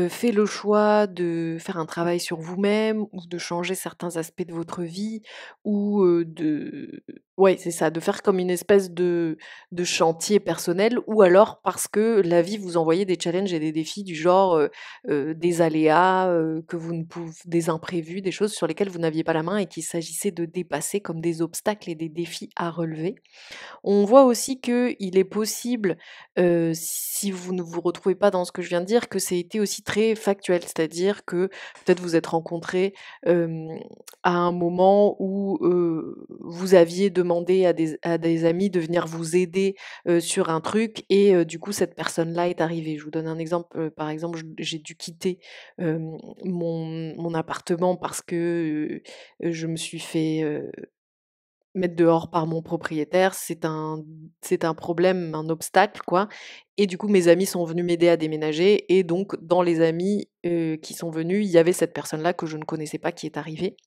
fait le choix de faire un travail sur vous-même ou de changer certains aspects de votre vie ou, de ouais, c'est ça, de faire comme une espèce de chantier personnel ou alors parce que la vie vous envoyait des challenges et des défis du genre, des aléas, que vous ne pouv des imprévus, des choses sur lesquelles vous n'aviez pas la main et qu'il s'agissait de dépasser comme des obstacles et des défis à relever. On voit aussi qu'il est possible, si vous ne vous retrouvez pas dans ce que je viens de dire, que c'est été aussi très factuel. C'est-à-dire que peut-être vous êtes rencontrés, à un moment où, vous aviez demandé à des amis de venir vous aider, sur un truc et du coup cette personne-là est arrivée. Je vous donne un exemple, par exemple, j'ai dû quitter, mon appartement parce que, je me suis fait, mettre dehors par mon propriétaire, c'est un problème, un obstacle quoi et du coup mes amis sont venus m'aider à déménager et donc dans les amis, qui sont venus, il y avait cette personne-là que je ne connaissais pas qui est arrivée.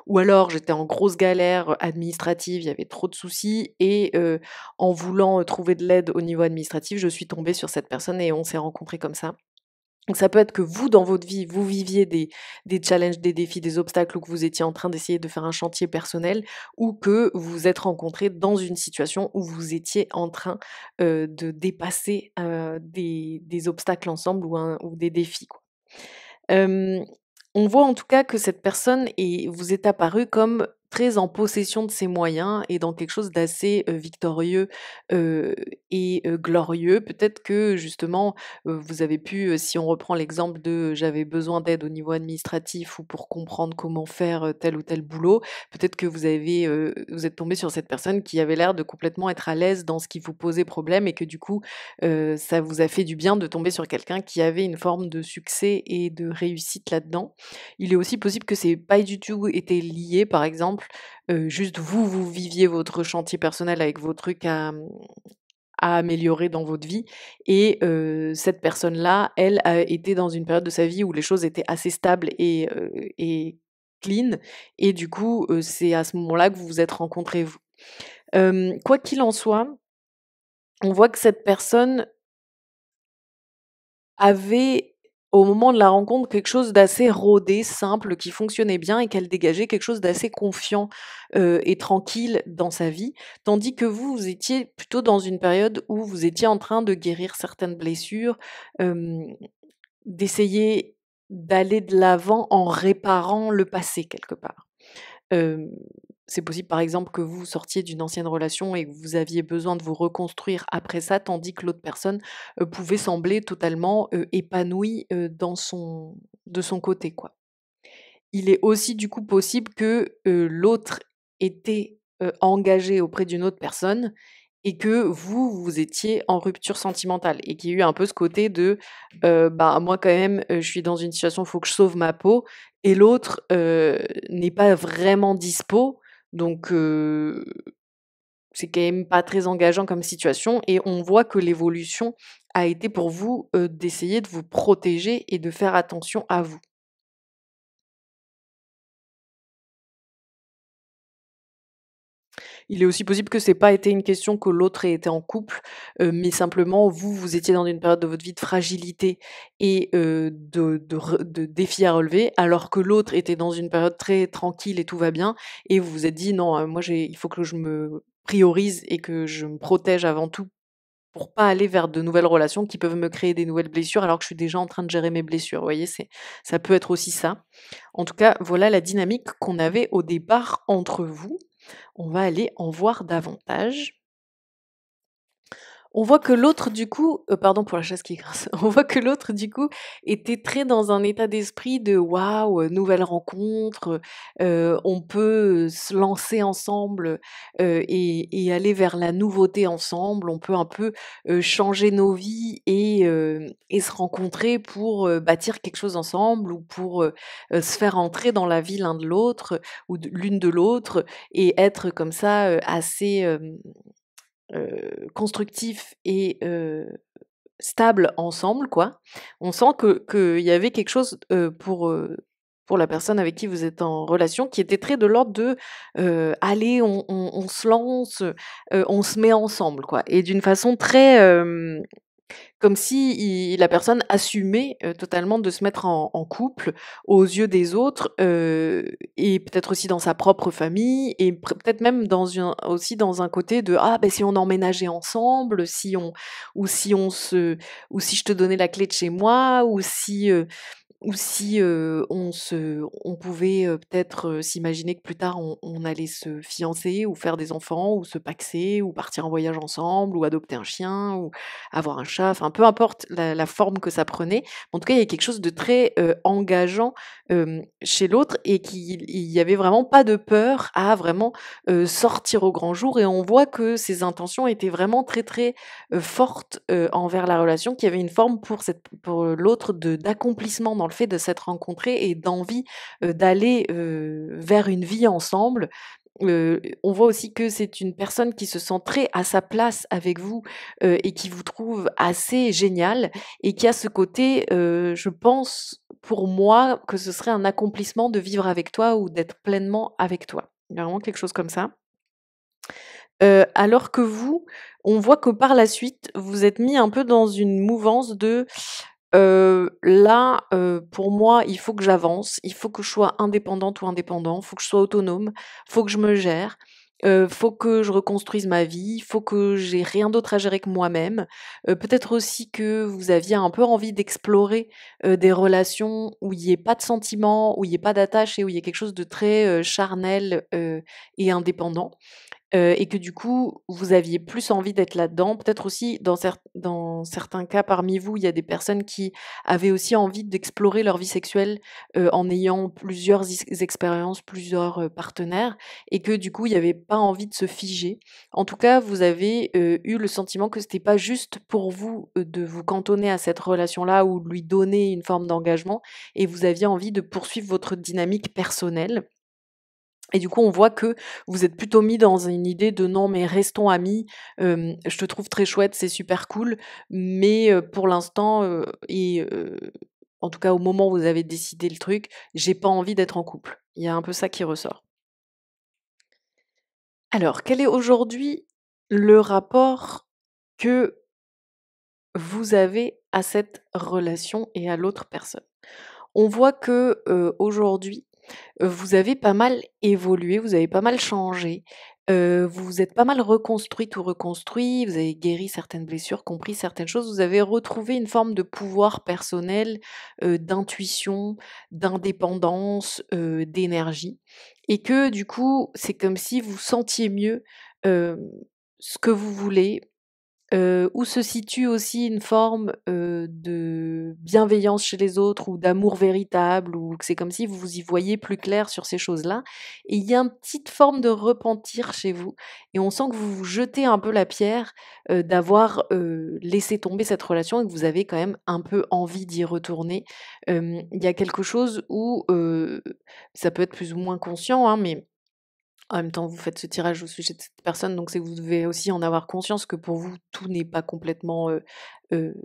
Ou alors j'étais en grosse galère, administrative, il y avait trop de soucis et en voulant, trouver de l'aide au niveau administratif, je suis tombée sur cette personne et on s'est rencontrés comme ça. Donc ça peut être que vous, dans votre vie, vous viviez des challenges, des défis, des obstacles ou que vous étiez en train d'essayer de faire un chantier personnel ou que vous vous êtes rencontrés dans une situation où vous étiez en train, de dépasser, des obstacles ensemble ou des défis, quoi. Hem, on voit en tout cas que cette personne vous est apparue comme très en possession de ses moyens et dans quelque chose d'assez, victorieux, heu glorieux. Peut-être que justement, vous avez pu, si on reprend l'exemple de «j'avais besoin d'aide au niveau administratif ou pour comprendre comment faire, tel ou tel boulot», peut-être que vous êtes tombé sur cette personne qui avait l'air de complètement être à l'aise dans ce qui vous posait problème et que du coup, ça vous a fait du bien de tomber sur quelqu'un qui avait une forme de succès et de réussite là-dedans. Il est aussi possible que c'est pas du tout été lié, par exemple, juste vous, vous viviez votre chantier personnel avec vos trucs à améliorer dans votre vie et cette personne-là, elle, a été dans une période de sa vie où les choses étaient assez stables et clean et du coup, c'est à ce moment-là que vous vous êtes rencontrés, vous. Quoi qu'il en soit, on voit que cette personne avait, au moment de la rencontre, quelque chose d'assez rodé, simple, qui fonctionnait bien et qu'elle dégageait quelque chose d'assez confiant, et tranquille dans sa vie. Tandis que vous, vous étiez plutôt dans une période où vous étiez en train de guérir certaines blessures, hem, d'essayer d'aller de l'avant en réparant le passé quelque part. Hem, c'est possible, par exemple, que vous sortiez d'une ancienne relation et que vous aviez besoin de vous reconstruire après ça, tandis que l'autre personne, pouvait sembler totalement, épanouie, de son côté, quoi. Il est aussi du coup possible que, l'autre était, engagé auprès d'une autre personne et que vous, vous étiez en rupture sentimentale et qu'il y a eu un peu ce côté de, bah, moi quand même, je suis dans une situation, il faut que je sauve ma peau et l'autre, n'est pas vraiment dispo donc c'est quand même pas très engageant comme situation et on voit que l'évolution a été pour vous, d'essayer de vous protéger et de faire attention à vous. Il est aussi possible que c'est pas été une question que l'autre ait été en couple, mais simplement vous, vous étiez dans une période de votre vie de fragilité et de défis à relever, alors que l'autre était dans une période très tranquille et tout va bien et vous vous êtes dit: «Non, moi il faut que je me priorise et que je me protège avant tout pour pas aller vers de nouvelles relations qui peuvent me créer des nouvelles blessures alors que je suis déjà en train de gérer mes blessures». Vous voyez? Ça peut être aussi ça. En tout cas, voilà la dynamique qu'on avait au départ entre vous. On va aller en voir davantage. On voit que l'autre du coup, pardon pour la chaise qui grince. On voit que l'autre du coup était très dans un état d'esprit de: «Waouh, nouvelle rencontre, on peut, se lancer ensemble, et aller vers la nouveauté ensemble. On peut un peu, changer nos vies et se rencontrer pour, bâtir quelque chose ensemble ou pour, se faire entrer dans la vie l'un de l'autre ou de l'une de l'autre et être comme ça, assez, constructif et stable ensemble, quoi. On sent que qu'il y avait quelque chose, pour la personne avec qui vous êtes en relation qui était très de l'ordre de, «Allez, on se lance, on se met ensemble», quoi et d'une façon très, comme si la personne assumait, totalement de se mettre en couple aux yeux des autres, et peut-être aussi dans sa propre famille et peut-être même dans un côté de: «Ah ben si on emménageait ensemble, si on ou si on se ou si je te donnais la clé de chez moi ou si, on pouvait, peut-être, s'imaginer que plus tard on allait se fiancer ou faire des enfants ou se pacsser ou partir en voyage ensemble ou adopter un chien ou avoir un chat», enfin peu importe la forme que ça prenait. En tout cas, il y a quelque chose de très, engageant, chez l'autre et il y avait vraiment pas de peur à vraiment, sortir au grand jour et on voit que ses intentions étaient vraiment très, très, fortes, envers la relation, qu'il y avait une forme pour l'autre d'accomplissement dans le fait de s'être rencontrés et d'envie, d'aller, vers une vie ensemble. On voit aussi que c'est une personne qui se sent très à sa place avec vous, et qui vous trouve assez génial et qui a ce côté, je pense, pour moi, que ce serait un accomplissement de vivre avec toi ou d'être pleinement avec toi. Il y a vraiment quelque chose comme ça. Alors que vous, on voit que par la suite, vous êtes mis un peu dans une mouvance de, là, pour moi, il faut que j'avance, il faut que je sois indépendante ou indépendant, il faut que je sois autonome, il faut que je me gère, faut que je reconstruise ma vie, il faut que j'ai rien d'autre à gérer que moi-même. Peut-être aussi que vous aviez un peu envie d'explorer, des relations où il y ait pas de sentiments, où il y ait pas d'attache et où il y ait quelque chose de très, charnel, et indépendant. Et que du coup, vous aviez plus envie d'être là-dedans. Peut-être aussi dans certains cas parmi vous, il y a des personnes qui avaient aussi envie d'explorer leur vie sexuelle, en ayant plusieurs expériences, plusieurs, partenaires et que du coup, il y avait pas envie de se figer. En tout cas, vous avez, eu le sentiment que c'était pas juste pour vous, de vous cantonner à cette relation-là ou de lui donner une forme d'engagement et vous aviez envie de poursuivre votre dynamique personnelle. Et du coup, on voit que vous êtes plutôt mis dans une idée de: «Non, mais restons amis, je te trouve très chouette, c'est super cool, mais pour l'instant, en tout cas au moment où vous avez décidé le truc, j'ai pas envie d'être en couple». Il y a un peu ça qui ressort. Alors, quel est aujourd'hui le rapport que vous avez à cette relation et à l'autre personne? On voit que, aujourd'hui, vous avez pas mal évolué, vous avez pas mal changé. vous vous êtes pas mal reconstruite ou reconstruit, vous avez guéri certaines blessures, compris certaines choses, vous avez retrouvé une forme de pouvoir personnel, d'intuition, d'indépendance, d'énergie et que du coup, c'est comme si vous sentiez mieux, hem, ce que vous voulez, où se situe aussi une forme, de bienveillance chez les autres ou d'amour véritable ou que c'est comme si vous y voyez plus clair sur ces choses-là et il y a une petite forme de repentir chez vous et on sent que vous vous jetez un peu la pierre, d'avoir, laissé tomber cette relation et que vous avez quand même un peu envie d'y retourner. Il y a quelque chose où, ça peut être plus ou moins conscient, hein, mais en même temps, vous faites ce tirage au sujet de cette personne, donc c'est que vous devez aussi en avoir conscience que pour vous, tout n'est pas complètement, heu,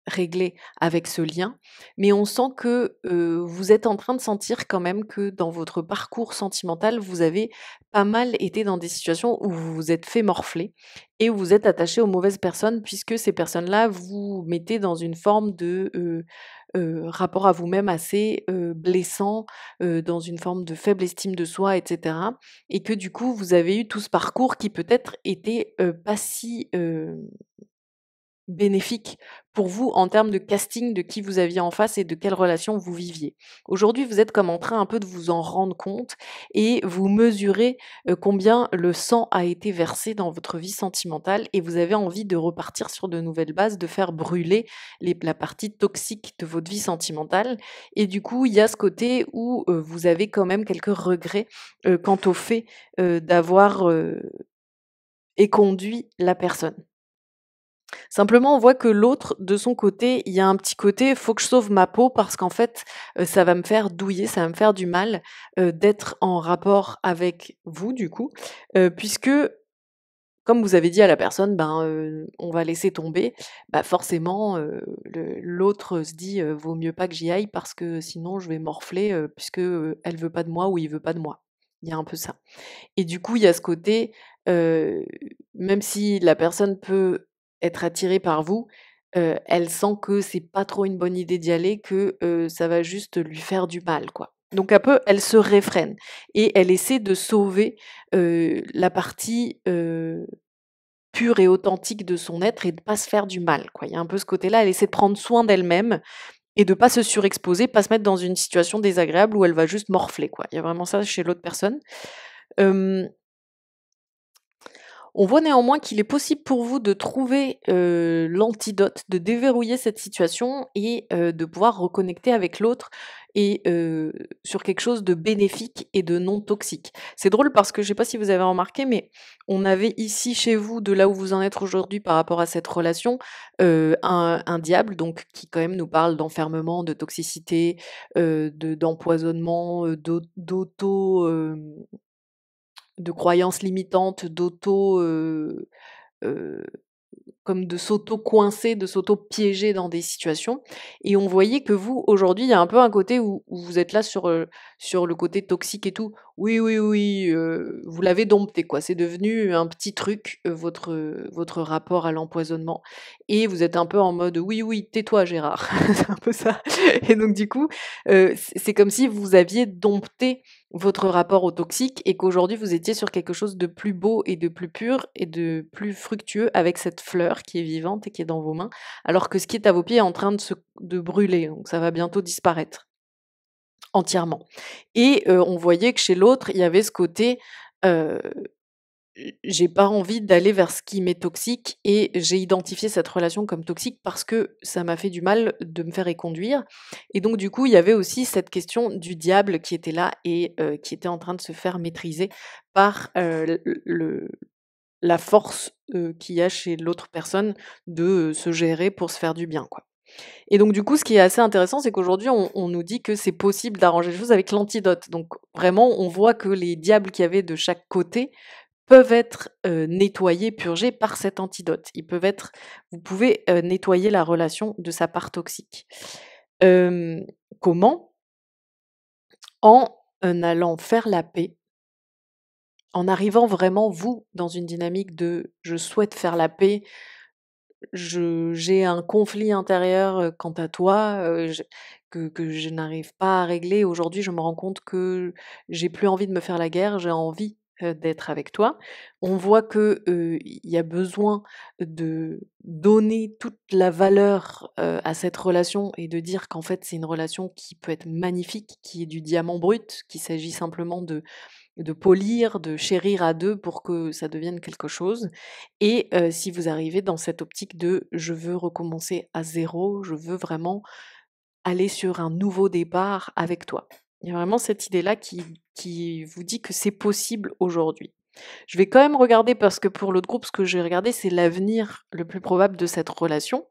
réglé avec ce lien. Mais on sent que, vous êtes en train de sentir quand même que dans votre parcours sentimental, vous avez pas mal été dans des situations où vous vous êtes fait morfler et où vous êtes attaché aux mauvaises personnes puisque ces personnes-là vous mettaient dans une forme de, rapport à vous-même assez, blessant, dans une forme de faible estime de soi et cetera et que du coup, vous avez eu tout ce parcours qui peut-être était, pas si, bénéfique pour vous en termes de casting de qui vous aviez en face et de quelle relation vous viviez. Aujourd'hui, vous êtes comme en train un peu de vous en rendre compte et vous mesurez, combien le sang a été versé dans votre vie sentimentale et vous avez envie de repartir sur de nouvelles bases, de faire brûler la partie toxique de votre vie sentimentale et du coup, il y a ce côté où, vous avez quand même quelques regrets, quant au fait, d'avoir, éconduit la personne. Simplement, on voit que l'autre, de son côté, il y a un petit côté: «Faut que je sauve ma peau parce qu'en fait, ça va me faire douiller, ça va me faire du mal, d'être en rapport avec vous, du coup». Puisque, comme vous avez dit à la personne: «Ben, on va laisser tomber», bah, forcément, l'autre se dit: «Vaut mieux pas que j'y aille parce que sinon je vais morfler, puisque, elle veut pas de moi ou il veut pas de moi». Il y a un peu ça. Et du coup, il y a ce côté, heu, même si la personne peut être attirée par vous, elle sent que c'est pas trop une bonne idée d'y aller, que, ça va juste lui faire du mal, quoi. Donc un peu, elle se réfrène et elle essaie de sauver, la partie, pure et authentique de son être et de pas se faire du mal, quoi. Il y a un peu ce côté-là, elle essaie de prendre soin d'elle-même et de pas se surexposer, pas se mettre dans une situation désagréable où elle va juste morfler, quoi. Il y a vraiment ça chez l'autre personne. Hem On voit néanmoins qu'il est possible pour vous de trouver, l'antidote, de déverrouiller cette situation et de pouvoir reconnecter avec l'autre et sur quelque chose de bénéfique et de non toxique. C'est drôle parce que je sais pas si vous avez remarqué, mais on avait ici chez vous, de là où vous en êtes aujourd'hui par rapport à cette relation, un diable donc qui quand même nous parle d'enfermement, de toxicité, d'empoisonnement, de croyances limitantes, heu, comme de s'auto-coincer, de s'auto-piéger dans des situations et on voyait que vous, aujourd'hui, il y a un peu un côté où vous êtes là sur le côté toxique et tout. Oui, oui, oui, vous l'avez dompté, quoi. C'est devenu un petit truc, votre rapport à l'empoisonnement et vous êtes un peu en mode: «Oui, oui, tais-toi Gérard». C'est un peu ça et donc du coup, c'est comme si vous aviez dompté votre rapport au toxique et qu'aujourd'hui vous étiez sur quelque chose de plus beau et de plus pur et de plus fructueux avec cette fleur qui est vivante et qui est dans vos mains, alors que ce qui est à vos pieds est en train de brûler, donc ça va bientôt disparaître entièrement. Et on voyait que chez l'autre, il y avait ce côté, heu, j'ai pas envie d'aller vers ce qui m'est toxique et j'ai identifié cette relation comme toxique parce que ça m'a fait du mal de me faire éconduire et donc du coup, il y avait aussi cette question du diable qui était là et qui était en train de se faire maîtriser par, la force, qu'il y a chez l'autre personne de, se gérer pour se faire du bien, quoi. Et donc du coup, ce qui est assez intéressant, c'est qu'aujourd'hui, on nous dit que c'est possible d'arranger les choses avec l'antidote. Donc vraiment, on voit que les diables qu'il y avait de chaque côté peuvent être, nettoyés, purgés par cet antidote. Vous pouvez, nettoyer la relation de sa part toxique. Hem, Comment? En, allant faire la paix, en arrivant vraiment, vous, dans une dynamique de: «Je souhaite faire la paix, j'ai un conflit intérieur, quant à toi, que je n'arrive pas à régler. Aujourd'hui, je me rends compte que j'ai plus envie de me faire la guerre, j'ai envie d'être avec toi. On voit que, il y a besoin de donner toute la valeur, à cette relation et de dire qu'en fait, c'est une relation qui peut être magnifique, qui est du diamant brut, qu'il s'agit simplement de polir, de chérir à 2 pour que ça devienne quelque chose et si vous arrivez dans cette optique de: «Je veux recommencer à zéro, je veux vraiment aller sur un nouveau départ avec toi». Il y a vraiment cette idée-là qui vous dit que c'est possible aujourd'hui. Je vais quand même regarder parce que pour l'autre groupe, ce que j'ai regardé, c'est l'avenir le plus probable de cette relation.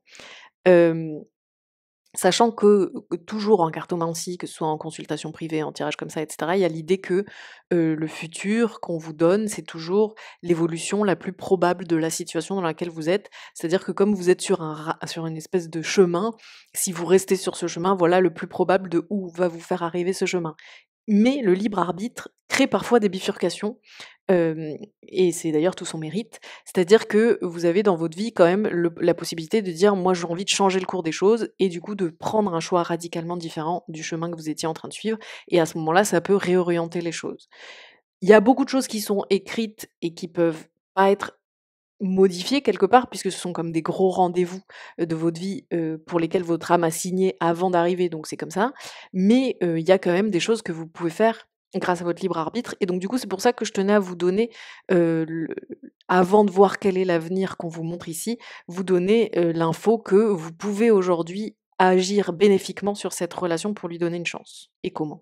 Hem Sachant que toujours en cartomancie, que ce soit en consultation privée, en tirage comme ça, et cetera, il y a l'idée que, le futur qu'on vous donne, c'est toujours l'évolution la plus probable de la situation dans laquelle vous êtes. C'est-à-dire que comme vous êtes sur une espèce de chemin, si vous restez sur ce chemin, voilà le plus probable de où va vous faire arriver ce chemin. Mais le libre arbitre crée parfois des bifurcations, et c'est d'ailleurs tout son mérite. C'est-à-dire que vous avez dans votre vie quand même la possibilité de dire: «Moi, j'ai envie de changer le cours des choses» et du coup de prendre un choix radicalement différent du chemin que vous étiez en train de suivre et à ce moment-là, ça peut réorienter les choses. Il y a beaucoup de choses qui sont écrites et qui peuvent pas être modifiées quelque part puisque ce sont comme des gros rendez-vous, de votre vie, pour lesquels votre âme a signé avant d'arriver, donc c'est comme ça. Mais, il y a quand même des choses que vous pouvez faire grâce à votre libre arbitre et donc du coup, c'est pour ça que je tenais à vous donner, le avant de voir quel est l'avenir qu'on vous montre ici, vous donner, l'info que vous pouvez aujourd'hui agir bénéfiquement sur cette relation pour lui donner une chance et comment.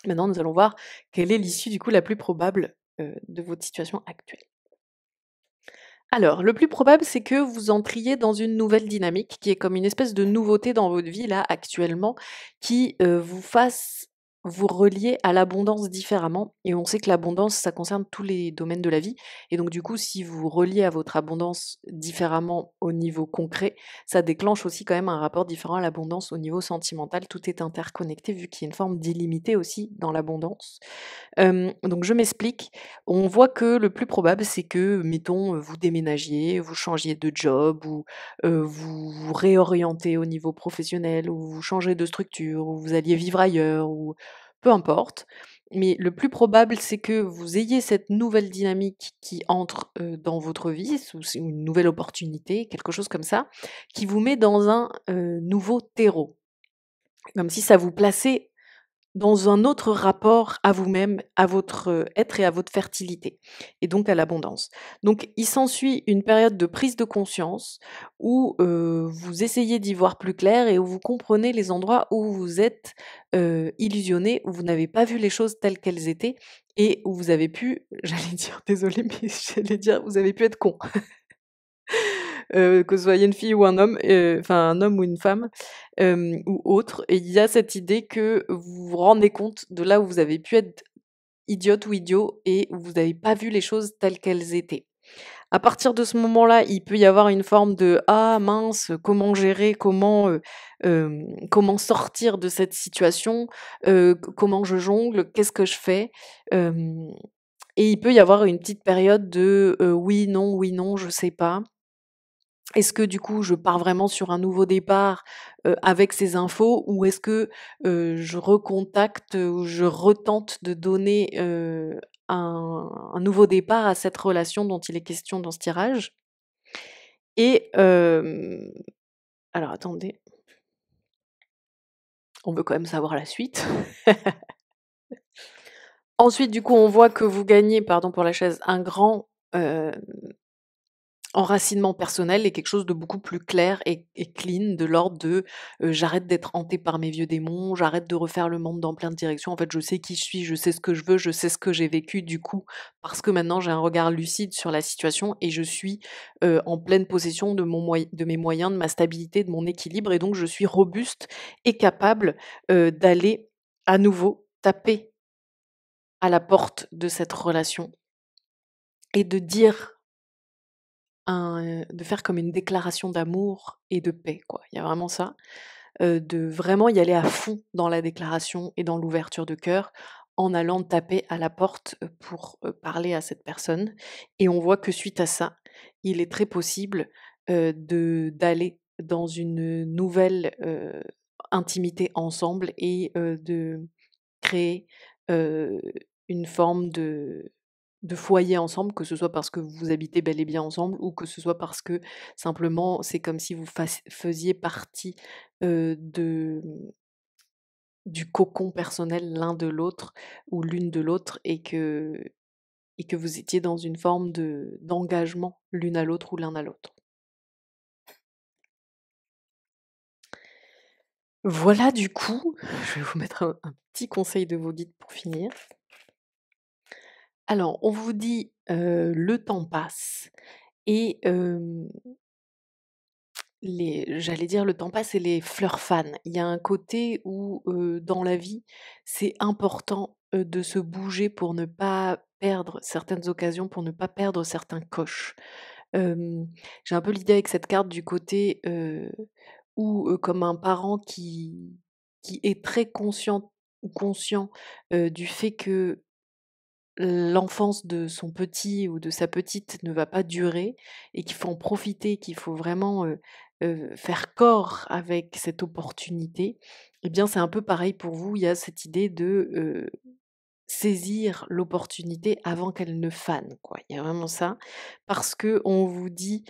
Maintenant, nous allons voir quelle est l'issue du coup la plus probable, de votre situation actuelle. Alors, le plus probable, c'est que vous entriez dans une nouvelle dynamique qui est comme une espèce de nouveauté dans votre vie là actuellement, qui, vous fasse vous relier à l'abondance différemment et on sait que l'abondance, ça concerne tous les domaines de la vie et donc du coup, si vous vous reliez à votre abondance différemment au niveau concret, ça déclenche aussi quand même un rapport différent à l'abondance au niveau sentimental. Tout est interconnecté vu qu'il y a une forme d'illimité aussi dans l'abondance. Donc je m'explique. On voit que le plus probable, c'est que, mettons, vous déménagiez, vous changiez de job ou, vous vous réorientez au niveau professionnel ou vous changez de structure ou vous alliez vivre ailleurs ou peu importe. Mais le plus probable, c'est que vous ayez cette nouvelle dynamique qui entre, dans votre vie, sous c'est une nouvelle opportunité, quelque chose comme ça, qui vous met dans un, nouveau terreau. Comme si ça vous plaçait dans un autre rapport à vous-même, à votre, être et à votre fertilité et donc à l'abondance. Donc il s'ensuit une période de prise de conscience où, vous essayez d'y voir plus clair et où vous comprenez les endroits où vous êtes, illusionnés, où vous n'avez pas vu les choses telles qu'elles étaient et où vous avez pu j'allais dire désolée, mais j'allais dire vous avez pu être con. Que vous soyez une fille ou un homme, enfin un homme ou une femme, ou autre et il y a cette idée que vous vous rendez compte de là où vous avez pu être idiote ou idiot et où vous n'avez pas vu les choses telles qu'elles étaient. À partir de ce moment-là, il peut y avoir une forme de: «Ah mince, comment gérer? Comment sortir de cette situation? Comment je jongle? Qu'est-ce que je fais?» hem et il peut y avoir une petite période de, oui, non, je sais pas». Est-ce que du coup, je pars vraiment sur un nouveau départ, avec ces infos ou est-ce que, je recontacte, ou je retente de donner, un nouveau départ à cette relation dont il est question dans ce tirage? Et alors attendez, on veut quand même savoir la suite. Ensuite, du coup, on voit que vous gagnez, pardon pour la chaise, un grand, enracinement personnel est quelque chose de beaucoup plus clair et clean, de l'ordre de, j'arrête d'être hantée par mes vieux démons, j'arrête de refaire le monde dans plein de directions. En fait, je sais qui je suis, je sais ce que je veux, je sais ce que j'ai vécu du coup, parce que maintenant j'ai un regard lucide sur la situation et je suis, en pleine possession de mes moyens, de ma stabilité, de mon équilibre et donc je suis robuste et capable, d'aller à nouveau taper à la porte de cette relation et de dire de faire comme une déclaration d'amour et de paix, quoi. Il y a vraiment ça, de vraiment y aller à fond dans la déclaration et dans l'ouverture de cœur, en allant taper à la porte, pour, parler à cette personne et on voit que suite à ça, il est très possible, d'aller dans une nouvelle, intimité ensemble et de créer, heu, une forme de de foyer ensemble, que ce soit parce que vous habitez bel et bien ensemble ou que ce soit parce que simplement c'est comme si vous faisiez partie de, du cocon personnel l'un de l'autre ou l'une de l'autre et que vous étiez dans une forme d'engagement l'une à l'autre ou l'un à l'autre. Voilà du coup, je vais vous mettre un petit conseil de vos guides pour finir. Alors on vous dit, le temps passe et j'allais dire le temps passe et les fleurs fanent. Il y a un côté où, dans la vie, c'est important, de se bouger pour ne pas perdre certaines occasions, pour ne pas perdre certains coches. Hem, j'ai un peu l'idée avec cette carte du côté, où, comme un parent qui est très conscient ou conscient, du fait que l'enfance de son petit ou de sa petite ne va pas durer et qu'il faut en profiter, qu'il faut vraiment, faire corps avec cette opportunité, eh bien, c'est un peu pareil pour vous. Il y a cette idée de, saisir l'opportunité avant qu'elle ne fane, quoi. Il y a vraiment ça, parce que on vous dit,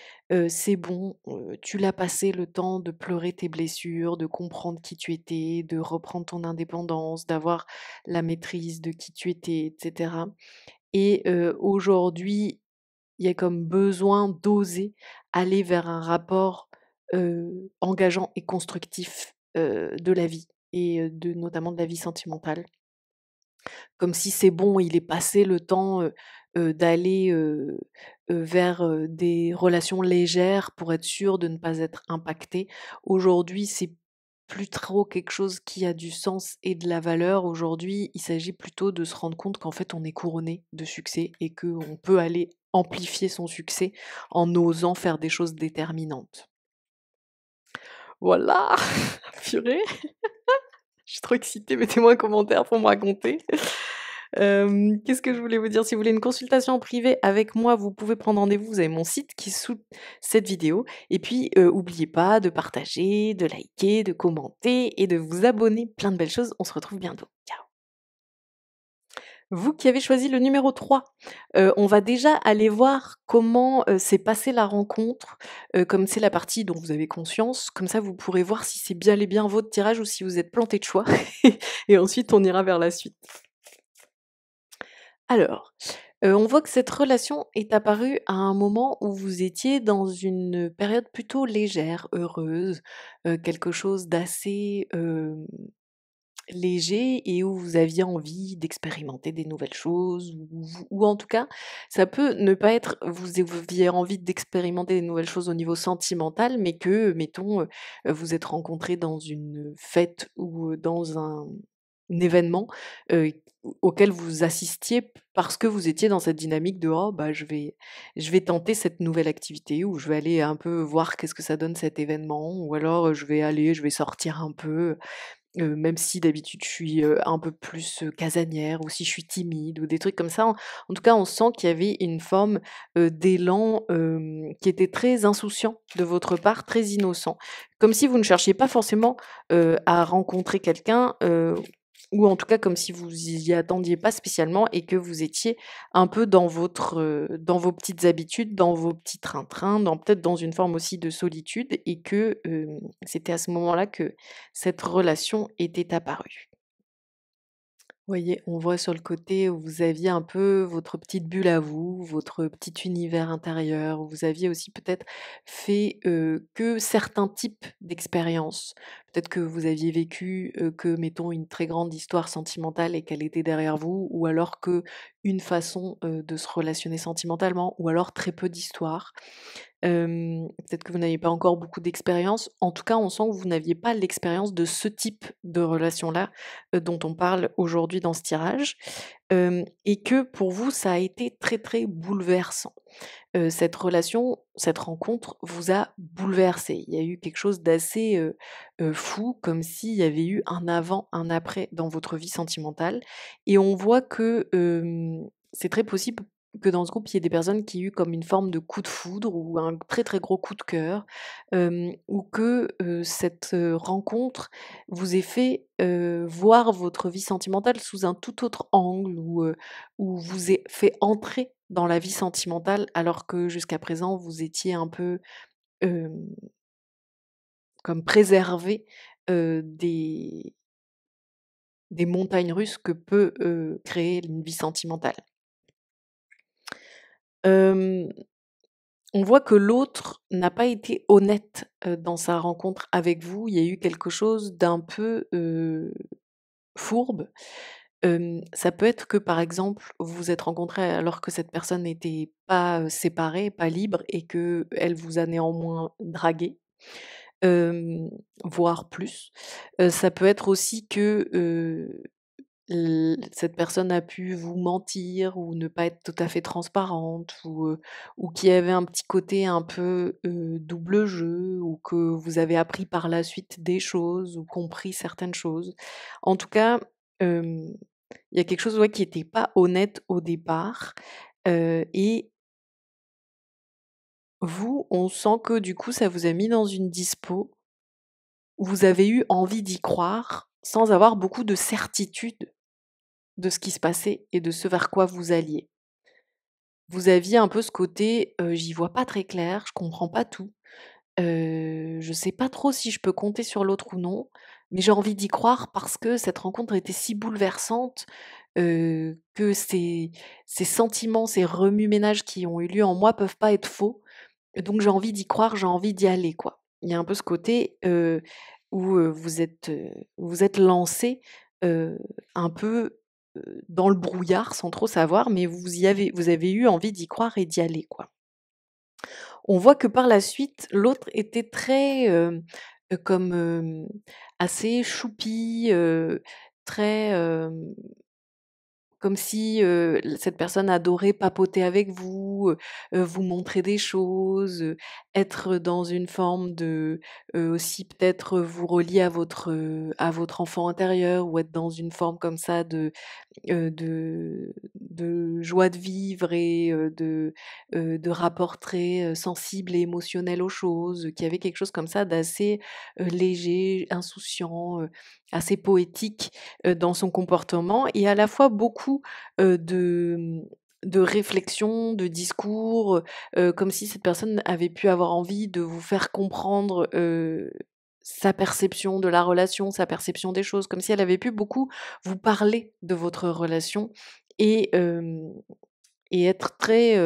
«C'est bon, tu l'as passé le temps de pleurer tes blessures, de comprendre qui tu étais, de reprendre ton indépendance, d'avoir la maîtrise de qui tu étais» et cetera et aujourd'hui, il y a comme besoin d'oser aller vers un rapport, engageant et constructif, de la vie et de notamment de la vie sentimentale. Comme si c'est bon, il est passé le temps, d'aller, vers, des relations légères pour être sûr de ne pas être impacté. Aujourd'hui, c'est plus trop quelque chose qui a du sens et de la valeur. Aujourd'hui, il s'agit plutôt de se rendre compte qu'en fait, on est couronné de succès et qu'on peut aller amplifier son succès en osant faire des choses déterminantes. Voilà! Purée! Je suis trop excitée, mettez-moi un commentaire pour me raconter. Qu'est-ce que je voulais vous dire? Si vous voulez une consultation en privé avec moi, vous pouvez prendre rendez-vous, vous avez mon site qui est sous cette vidéo et puis, oubliez pas de partager, de liker, de commenter et de vous abonner. Plein de belles choses. On se retrouve bientôt. Ciao. Vous qui avez choisi le numéro 3, on va déjà aller voir comment, s'est passée la rencontre, comme c'est la partie dont vous avez conscience. Comme ça, vous pourrez voir si c'est bien et bien votre tirage ou si vous êtes planté de choix et ensuite on ira vers la suite. Alors, on voit que cette relation est apparue à un moment où vous étiez dans une période plutôt légère, heureuse, quelque chose d'assez, léger et où vous aviez envie d'expérimenter des nouvelles choses ou en tout cas, ça peut ne pas être vous aviez envie d'expérimenter des nouvelles choses au niveau sentimental, mais que, mettons, vous êtes rencontrés dans une fête ou, dans un événement, auquel vous assistiez parce que vous étiez dans cette dynamique de: «Oh bah, je vais tenter cette nouvelle activité» ou «Je vais aller un peu voir qu'est-ce que ça donne cet événement» ou alors, je vais sortir un peu». Même si d'habitude je suis, un peu plus, casanière ou si je suis timide ou des trucs comme ça. En tout cas, on sent qu'il y avait une forme, d'élan, qui était très insouciant de votre part, très innocent. Comme si vous ne cherchiez pas forcément, à rencontrer quelqu'un, ou en tout cas comme si vous y attendiez pas spécialement et que vous étiez un peu dans votre, dans vos petites habitudes, dans vos petits train-train, dans peut-être dans une forme aussi de solitude et que, c'était à ce moment-là que cette relation était apparue. Voyez, on voit sur le côté où vous aviez un peu votre petite bulle à vous, votre petit univers intérieur, où vous aviez aussi peut-être fait, que certains types d'expériences. Peut-être que vous aviez vécu, que mettons une très grande histoire sentimentale et qu'elle était derrière vous, ou alors qu'une façon, de se relationner sentimentalement, ou alors très peu d'histoires. Peut-être que vous n'avez pas encore beaucoup d'expérience. En tout cas, on sent que vous n'aviez pas l'expérience de ce type de relation-là, dont on parle aujourd'hui dans ce tirage, et que pour vous, ça a été très, très bouleversant. Cette relation, cette rencontre vous a bouleversé. Il y a eu quelque chose d'assez, fou, comme s'il y avait eu un avant, un après dans votre vie sentimentale et on voit que, c'est très possible que dans ce groupe, il y ait des personnes qui aient eu comme une forme de coup de foudre ou un très, très gros coup de cœur, ou que, cette, rencontre vous ait fait, voir votre vie sentimentale sous un tout autre angle ou vous ait fait entrer dans la vie sentimentale alors que jusqu'à présent vous étiez un peu, hem, comme préservé, des montagnes russes que peut, créer une vie sentimentale. Hem On voit que l'autre n'a pas été honnête, dans sa rencontre avec vous. Il y a eu quelque chose d'un peu, fourbe. Ça peut être que, par exemple, vous vous êtes rencontrés alors que cette personne n'était pas, séparée, pas libre et qu'elle vous a néanmoins dragué, hem, voire plus. Ça peut être aussi que, cette personne a pu vous mentir ou ne pas être tout à fait transparente ou qu'il y avait un petit côté un peu, double jeu ou que vous avez appris par la suite des choses ou compris certaines choses. En tout cas, hem, il y a quelque chose, ouais, qui était pas honnête au départ, et vous, on sent que du coup, ça vous a mis dans une dispo où vous avez eu envie d'y croire sans avoir beaucoup de certitude de ce qui se passait et de ce vers quoi vous alliez. Vous aviez un peu ce côté, «J'y vois pas très clair, je comprends pas tout, je sais pas trop si je peux compter sur l'autre ou non, mais j'ai envie d'y croire parce que cette rencontre était si bouleversante, que ces sentiments, ces remue-ménages qui ont eu lieu en moi peuvent pas être faux, donc j'ai envie d'y croire, j'ai envie d'y aller, quoi». Il y a un peu ce côté, où, vous êtes lancés, heu, un peu, dans le brouillard sans trop savoir, mais vous avez eu envie d'y croire et d'y aller, quoi. On voit que par la suite, l'autre était très, comme, assez choupi, très, comme si, cette personne adorait papoter avec vous, vous montrer des choses, être dans une forme de, aussi peut-être vous relier à votre enfant intérieur ou être dans une forme comme ça de joie de vivre et de rapport très, sensible et émotionnel aux choses, qu'il y avait quelque chose comme ça d'assez, léger, insouciant, assez poétique, dans son comportement et à la fois beaucoup, de réflexion, de discours, comme si cette personne avait pu avoir envie de vous faire comprendre, sa perception de la relation, sa perception des choses, comme si elle avait pu beaucoup vous parler de votre relation et hem et être très,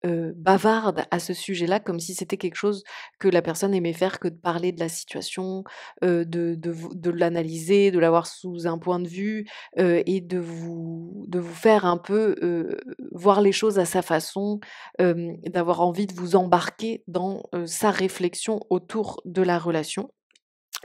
bavarde à ce sujet-là, comme si c'était quelque chose que la personne aimait faire que de parler de la situation, de l'analyser, de l'avoir sous un point de vue, et de vous faire un peu, voir les choses à sa façon, d'avoir envie de vous embarquer dans, sa réflexion autour de la relation.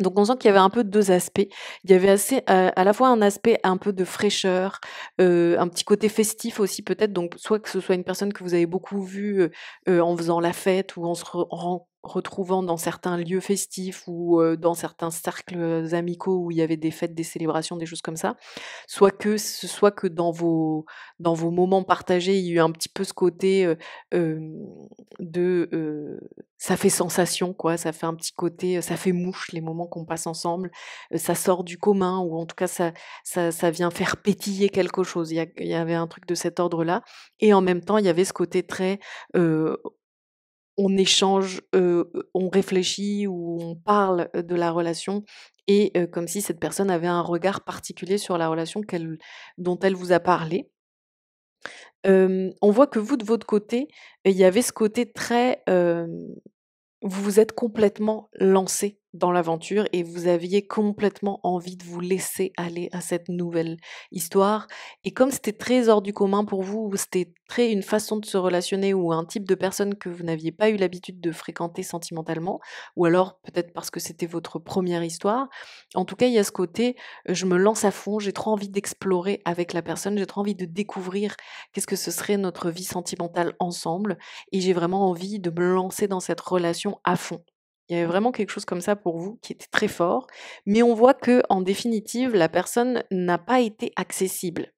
Donc on sent qu'il y avait un peu 2 aspects. Il y avait à la fois un aspect un peu de fraîcheur, un petit côté festif aussi peut-être, donc soit que ce soit une personne que vous avez beaucoup vue, en faisant la fête ou en se retrouvant dans certains lieux festifs ou, dans certains cercles, amicaux où il y avait des fêtes, des célébrations, des choses comme ça. Soit que dans vos moments partagés, il y a eu un petit peu ce côté, hem, ça fait sensation quoi, ça fait un petit côté, ça fait mouche les moments qu'on passe ensemble, ça sort du commun ou en tout cas ça vient faire pétiller quelque chose. Il y avait un truc de cet ordre-là et en même temps, il y avait ce côté très, heu, on échange, on réfléchit ou on parle, de la relation et comme si cette personne avait un regard particulier sur la relation dont elle vous a parlé. On voit que vous, de votre côté, il y avait ce côté très, vous vous êtes complètement lancé dans l'aventure et vous aviez complètement envie de vous laisser aller à cette nouvelle histoire et comme c'était très hors du commun pour vous, c'était très une façon de se relationner ou un type de personne que vous n'aviez pas eu l'habitude de fréquenter sentimentalement ou alors peut-être parce que c'était votre première histoire. En tout cas, il y a ce côté, je me lance à fond, j'ai trop envie d'explorer avec la personne, j'ai trop envie de découvrir qu'est-ce que ce serait notre vie sentimentale ensemble et j'ai vraiment envie de me lancer dans cette relation à fond. Il y avait vraiment quelque chose comme ça pour vous qui était très fort, mais on voit que en définitive, la personne n'a pas été accessible.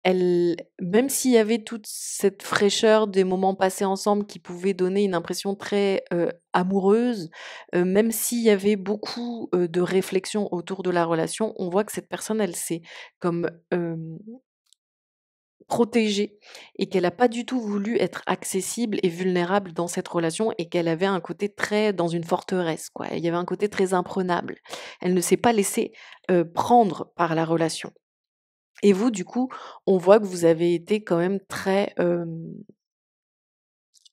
elle même s'il y avait toute cette fraîcheur des moments passés ensemble qui pouvaient donner une impression très, amoureuse, même s'il y avait beaucoup, de réflexion autour de la relation, on voit que cette personne, elle s'est comme, protégée et qu'elle a pas du tout voulu être accessible et vulnérable dans cette relation et qu'elle avait un côté très dans une forteresse, quoi. Il y avait un côté très imprenable. Elle ne s'est pas laissée, prendre par la relation et vous, du coup, on voit que vous avez été quand même très,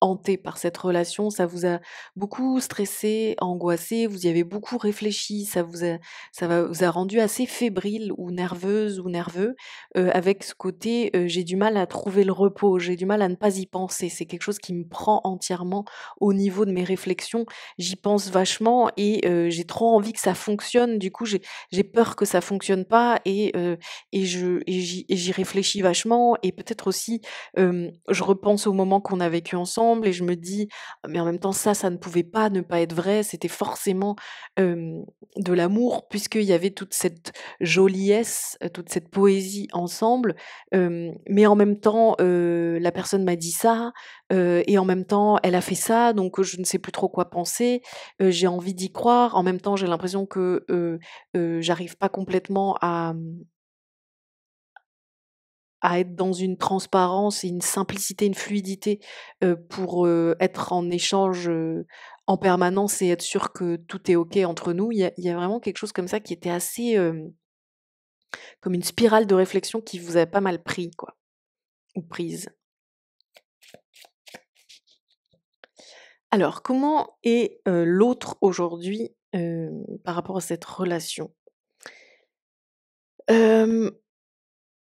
hanté par cette relation, ça vous a beaucoup stressé, angoissé, vous y avez beaucoup réfléchi, vous a rendu assez fébrile ou nerveuse ou nerveux, avec ce côté, j'ai du mal à trouver le repos, j'ai du mal à ne pas y penser. C'est quelque chose qui me prend entièrement au niveau de mes réflexions. J'y pense vachement et j'ai trop envie que ça fonctionne. Du coup, j'ai peur que ça fonctionne pas et j'y réfléchis vachement et peut-être aussi je repense aux moments qu'on a vécu ensemble et je me dis: «Mais en même temps ça ne pouvait pas ne pas être vrai, c'était forcément, de l'amour puisqu'il y avait toute cette joliesse, toute cette poésie ensemble, mais en même temps, la personne m'a dit ça, et en même temps elle a fait ça donc je ne sais plus trop quoi penser, j'ai envie d'y croire. En même temps, j'ai l'impression que, j'arrive pas complètement à être dans une transparence et une simplicité, une fluidité, pour, être en échange, en permanence et être sûr que tout est OK entre nous. Il y a vraiment quelque chose comme ça qui était assez, comme une spirale de réflexion qui vous a pas mal pris quoi, ou prise. Alors comment est, l'autre aujourd'hui, par rapport à cette relation? Hem,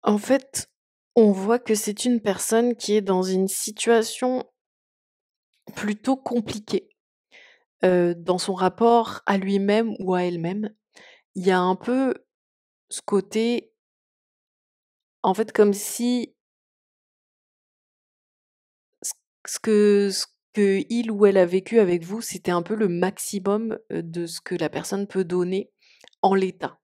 En fait, on voit que c'est une personne qui est dans une situation plutôt compliquée. Dans son rapport à lui-même ou à elle-même, il y a un peu ce côté, en fait, comme si ce ce que il ou elle a vécu avec vous, c'était un peu le maximum, de ce que la personne peut donner en l'état.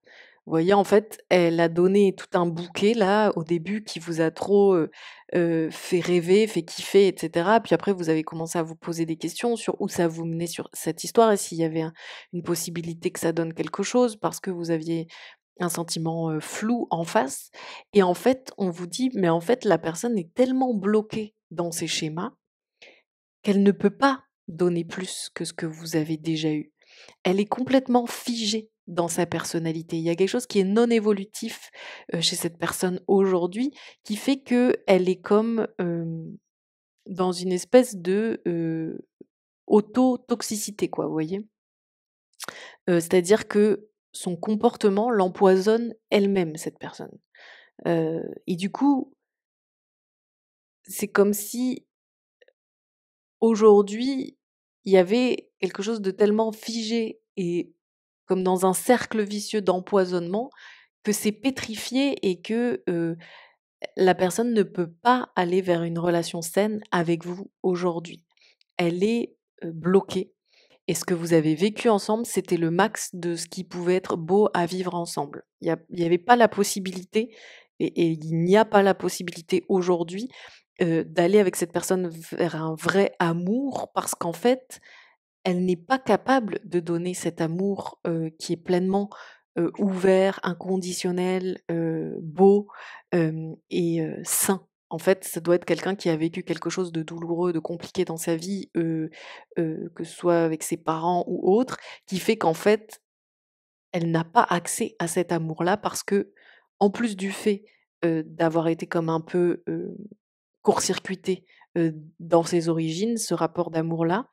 Vous voyez, en fait, elle a donné tout un bouquet là, au début, qui vous a trop, fait rêver, fait kiffer et cetera. Puis après, vous avez commencé à vous poser des questions sur où ça vous menait sur cette histoire et s'il y avait une possibilité que ça donne quelque chose parce que vous aviez un sentiment, flou en face et en fait, on vous dit: «Mais en fait, la personne est tellement bloquée dans ses schémas qu'elle ne peut pas donner plus que ce que vous avez déjà eu». Elle est complètement figée dans sa personnalité. Il y a quelque chose qui est non évolutif, chez cette personne aujourd'hui, qui fait qu'elle est comme, dans une espèce de, auto-toxicité quoi, vous voyez? C'est-à-dire que son comportement l'empoisonne elle-même, cette personne. Et du coup, c'est comme si aujourd'hui, il y avait quelque chose de tellement figé et comme dans un cercle vicieux d'empoisonnement, que c'est pétrifié et que, la personne ne peut pas aller vers une relation saine avec vous aujourd'hui. Elle est, bloquée et ce que vous avez vécu ensemble, c'était le max de ce qui pouvait être beau à vivre ensemble. Il y avait pas la possibilité et il n'y a pas la possibilité aujourd'hui, d'aller avec cette personne vers un vrai amour parce qu'en fait, elle n'est pas capable de donner cet amour, qui est pleinement, ouvert, inconditionnel, beau, et sain. En fait, ça doit être quelqu'un qui a vécu quelque chose de douloureux, de compliqué dans sa vie, que ce soit avec ses parents ou autre, qui fait qu'en fait, elle n'a pas accès à cet amour-là parce que, en plus du fait, d'avoir été comme un peu, court-circuitée, dans ses origines, ce rapport d'amour-là,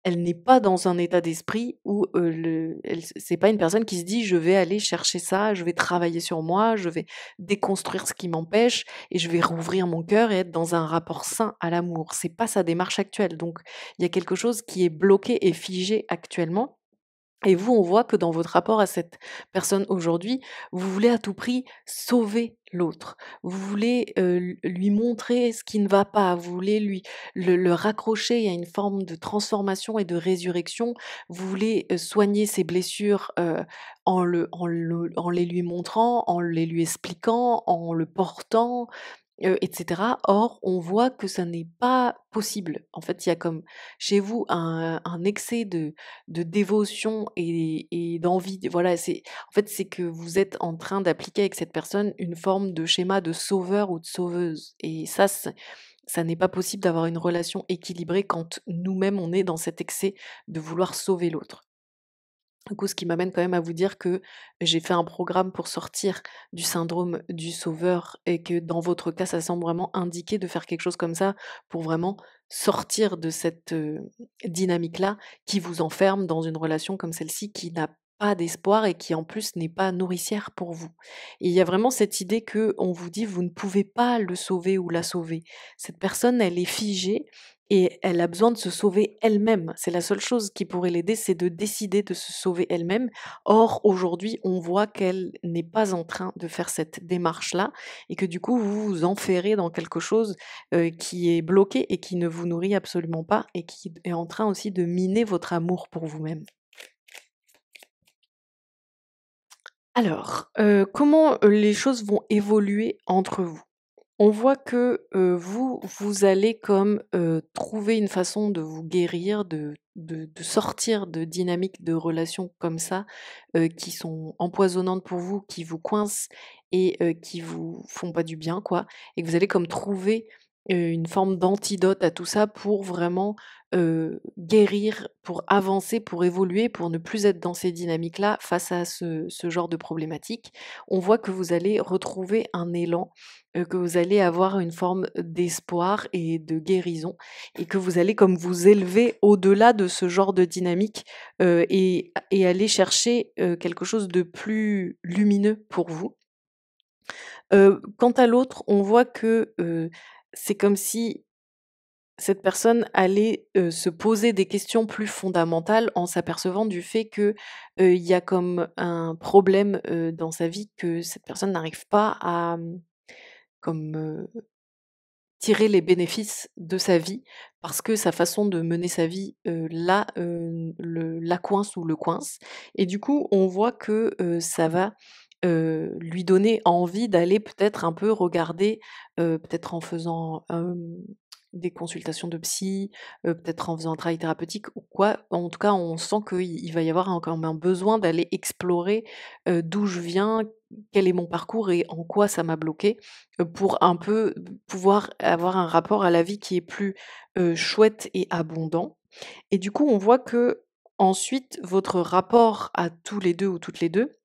elle n'est pas dans un état d'esprit où, c'est pas une personne qui se dit: «Je vais aller chercher ça, je vais travailler sur moi, je vais déconstruire ce qui m'empêche et je vais rouvrir mon cœur et être dans un rapport sain à l'amour». C'est pas sa démarche actuelle, donc il y a quelque chose qui est bloqué et figé actuellement Et vous, on voit que dans votre rapport à cette personne aujourd'hui, vous voulez à tout prix sauver l'autre. Vous voulez, lui montrer ce qui ne va pas, vous voulez le raccrocher à une forme de transformation et de résurrection. Vous voulez, soigner ses blessures, en les lui montrant, en les lui expliquant, en le portant, et cetera. Or, on voit que ça n'est pas possible. En fait, il y a comme chez vous un excès de dévotion et d'envie de voilà, en fait, c'est que vous êtes en train d'appliquer avec cette personne une forme de schéma de sauveur ou de sauveuse et ça n'est pas possible d'avoir une relation équilibrée quand nous-mêmes, on est dans cet excès de vouloir sauver l'autre. Du coup, ce qui m'amène quand même à vous dire que j'ai fait un programme pour sortir du syndrome du sauveur et que dans votre cas, ça semble vraiment indiqué de faire quelque chose comme ça pour vraiment sortir de cette dynamique-là qui vous enferme dans une relation comme celle-ci qui n'a pas d'espoir et qui en plus n'est pas nourricière pour vous. Et il y a vraiment cette idée que on vous dit vous ne pouvez pas le sauver ou la sauver. Cette personne, elle est figée et elle a besoin de se sauver elle-même. C'est la seule chose qui pourrait l'aider, c'est de décider de se sauver elle-même. Or, aujourd'hui, on voit qu'elle n'est pas en train de faire cette démarche-là et que du coup, vous vous enferrez dans quelque chose qui est bloqué et qui ne vous nourrit absolument pas et qui est en train aussi de miner votre amour pour vous-même. Alors, comment les choses vont évoluer entre vous? On voit que, vous allez comme, trouver une façon de vous guérir, de sortir de dynamiques de relations comme ça, qui sont empoisonnantes pour vous, qui vous coincent et qui vous font pas du bien quoi et que vous allez comme trouver, une forme d'antidote à tout ça pour vraiment, guérir, pour avancer, pour évoluer, pour ne plus être dans ces dynamiques-là face à ce genre de problématiques. On voit que vous allez retrouver un élan, que vous allez avoir une forme d'espoir et de guérison et que vous allez comme vous élever au-delà de ce genre de dynamique, et aller chercher, quelque chose de plus lumineux pour vous. Quant à l'autre, on voit que, c'est comme si cette personne allait, se poser des questions plus fondamentales en s'apercevant du fait que, il y a comme un problème, dans sa vie que cette personne n'arrive pas à, comme, tirer les bénéfices de sa vie parce que sa façon de mener sa vie, la coince ou le coince et du coup, on voit que, ça va, lui donner envie d'aller peut-être un peu regarder, peut-être en faisant, des consultations de psy, peut-être en faisant un travail thérapeutique ou quoi. En tout cas, on sent qu'il va y avoir encore un besoin d'aller explorer, d'où je viens, quel est mon parcours et en quoi ça m'a bloqué pour un peu pouvoir avoir un rapport à la vie qui est plus, chouette et abondant et du coup, on voit que ensuite votre rapport à tous les 2 ou toutes les 2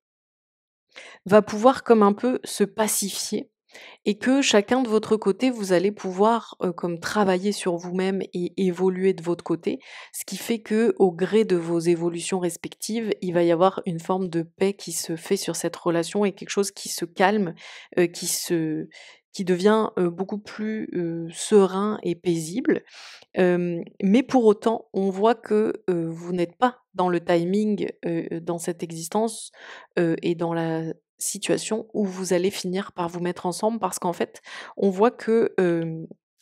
va pouvoir comme un peu se pacifier et que chacun de votre côté, vous allez pouvoir, comme travailler sur vous-même et évoluer de votre côté. Ce qui fait que, au gré de vos évolutions respectives, il va y avoir une forme de paix qui se fait sur cette relation et quelque chose qui se calme, qui devient, beaucoup plus, serein et paisible. Mais pour autant, on voit que, vous n'êtes pas dans le timing, dans cette existence, et dans la situation où vous allez finir par vous mettre ensemble parce qu'en fait, on voit que,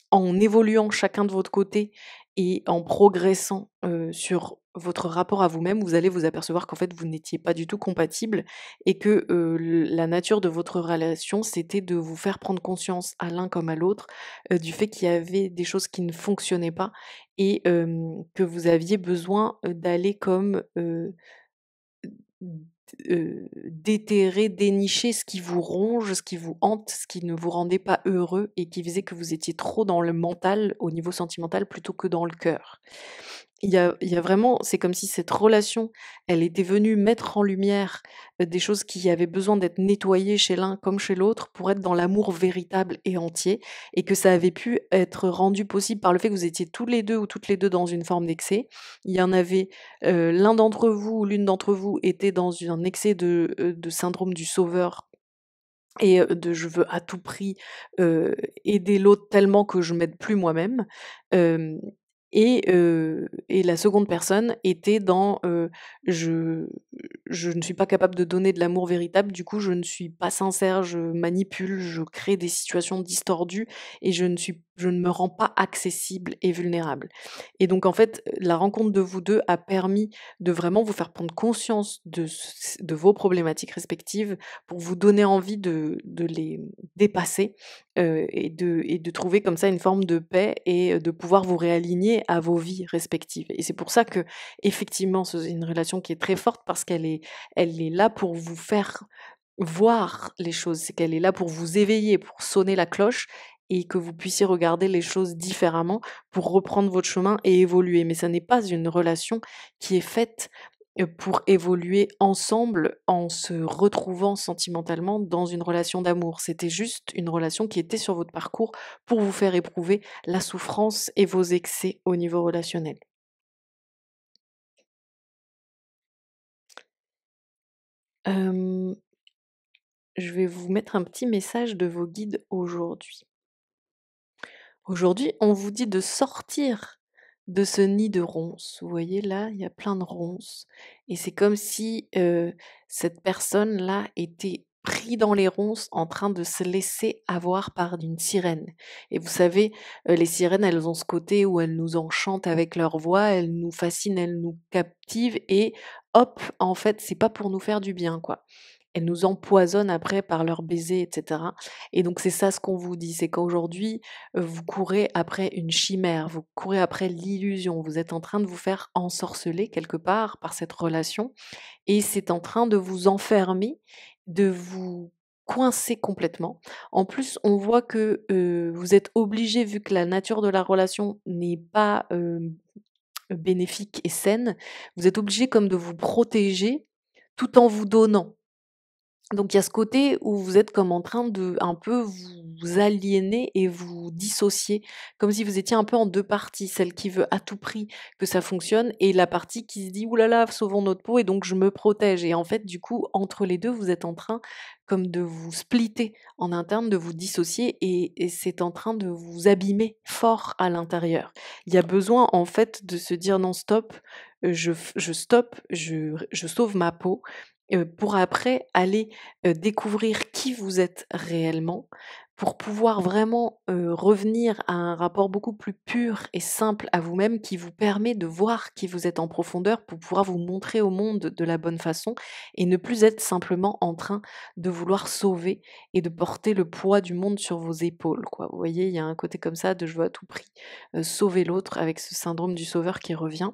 en évoluant chacun de votre côté et en progressant, sur votre rapport à vous-même, vous allez vous apercevoir qu'en fait, vous n'étiez pas du tout compatibles et que, la nature de votre relation, c'était de vous faire prendre conscience à l'un comme à l'autre, du fait qu'il y avait des choses qui ne fonctionnaient pas et que vous aviez besoin, d'aller comme, déterrer, dénicher ce qui vous ronge, ce qui vous hante, ce qui ne vous rendait pas heureux et qui faisait que vous étiez trop dans le mental, au niveau sentimental, plutôt que dans le cœur. Il y a vraiment c'est comme si cette relation, elle était venue mettre en lumière, des choses qui avaient besoin d'être nettoyées chez l'un comme chez l'autre pour être dans l'amour véritable et entier et que ça avait pu être rendu possible par le fait que vous étiez tous les 2 ou toutes les 2 dans une forme d'excès. Il y en avait, l'un d'entre vous ou l'une d'entre vous était dans un excès de syndrome du sauveur et de je veux à tout prix, aider l'autre tellement que je m'aide plus moi-même. Hem et la seconde personne était dans, je je ne suis pas capable de donner de l'amour véritable, du coup je ne suis pas sincère, je manipule, je crée des situations distordues et je ne me rends pas accessible et vulnérable. Et donc en fait, la rencontre de vous 2 a permis de vraiment vous faire prendre conscience de vos problématiques respectives pour vous donner envie de les dépasser, et de trouver comme ça une forme de paix et de pouvoir vous réaligner à vos vies respectives. Et c'est pour ça qu'effectivement, c'est une relation qui est très forte parce qu'elle est là pour vous faire voir les choses. C'est qu'elle est là pour vous éveiller, pour sonner la cloche et que vous puissiez regarder les choses différemment pour reprendre votre chemin et évoluer. Mais ça n'est pas une relation qui est faite, pour évoluer ensemble en se retrouvant sentimentalement dans une relation d'amour. C'était juste une relation qui était sur votre parcours pour vous faire éprouver la souffrance et vos excès au niveau relationnel. Hem, je vais vous mettre un petit message de vos guides aujourd'hui. Aujourd'hui, on vous dit de sortir de ce nid de ronces. Vous voyez là, il y a plein de ronces et c'est comme si, cette personne-là était pris dans les ronces en train de se laisser avoir par une sirène. Et vous savez, les sirènes, elles ont ce côté où elles nous enchantent avec leur voix, elles nous fascinent, elles nous captivent et hop, en fait, c'est pas pour nous faire du bien, quoi. Elles nous empoisonnent après par leurs baisers et cetera. Et donc c'est ça ce qu'on vous dit, c'est qu'aujourd'hui, vous courez après une chimère, vous courez après l'illusion, vous êtes en train de vous faire ensorceler quelque part par cette relation et c'est en train de vous enfermer, de vous coincer complètement. En plus, on voit que, vous êtes obligés, vu que la nature de la relation n'est pas, bénéfique et saine, vous êtes obligés comme de vous protéger tout en vous donnant. Donc il y a ce côté où vous êtes comme en train de un peu vous aliéner et vous dissocier, comme si vous étiez un peu en 2 parties, celle qui veut à tout prix que ça fonctionne et la partie qui se dit: «Ouh là là, sauvons notre peau et donc je me protège» et en fait, du coup, entre les 2 vous êtes en train comme de vous splitter en interne, de vous dissocier et c'est en train de vous abîmer fort à l'intérieur. Il y a besoin en fait de se dire: «Non stop, je stoppe, je sauve ma peau», pour après aller découvrir qui vous êtes réellement, pour pouvoir vraiment, revenir à un rapport beaucoup plus pur et simple à vous-même qui vous permet de voir qui vous êtes en profondeur pour pouvoir vous montrer au monde de la bonne façon et ne plus être simplement en train de vouloir sauver et de porter le poids du monde sur vos épaules, quoi. Vous voyez, il y a un côté comme ça de je veux à tout prix, sauver l'autre avec ce syndrome du sauveur qui revient.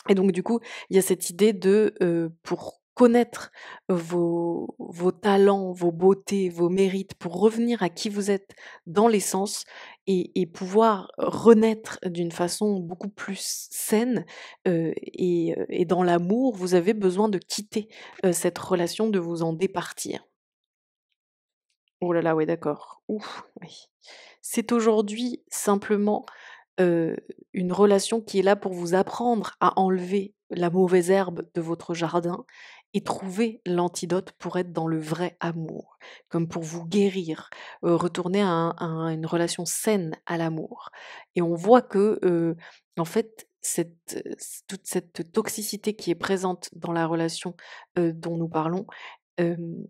Et donc du coup, il y a cette idée de, pour connaître vos talents, vos beautés, vos mérites, pour revenir à qui vous êtes dans l'essence et pouvoir renaître d'une façon beaucoup plus saine, et dans l'amour, vous avez besoin de quitter, cette relation, de vous en départir. Oh là là, ouais, d'accord. Ouf, oui. C'est aujourd'hui simplement une relation qui est là pour vous apprendre à enlever la mauvaise herbe de votre jardin et trouver l'antidote pour être dans le vrai amour, comme pour vous guérir, retourner à une relation saine à l'amour. Et on voit que, en fait, toute cette toxicité qui est présente dans la relation, dont nous parlons, hem,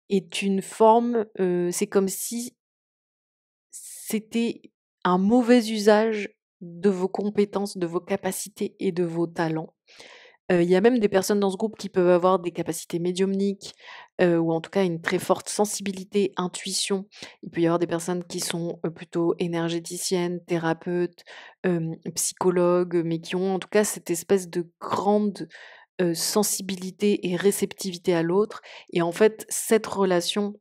est une forme, c'est comme si c'était un mauvais usage de vos compétences, de vos capacités et de vos talents. Il y a même des personnes dans ce groupe qui peuvent avoir des capacités médiumniques, ou en tout cas une très forte sensibilité, intuition. Il peut y avoir des personnes qui sont, plutôt énergéticiennes, thérapeutes, psychologues, mais qui ont en tout cas cette espèce de grande, sensibilité et réceptivité à l'autre et en fait cette relation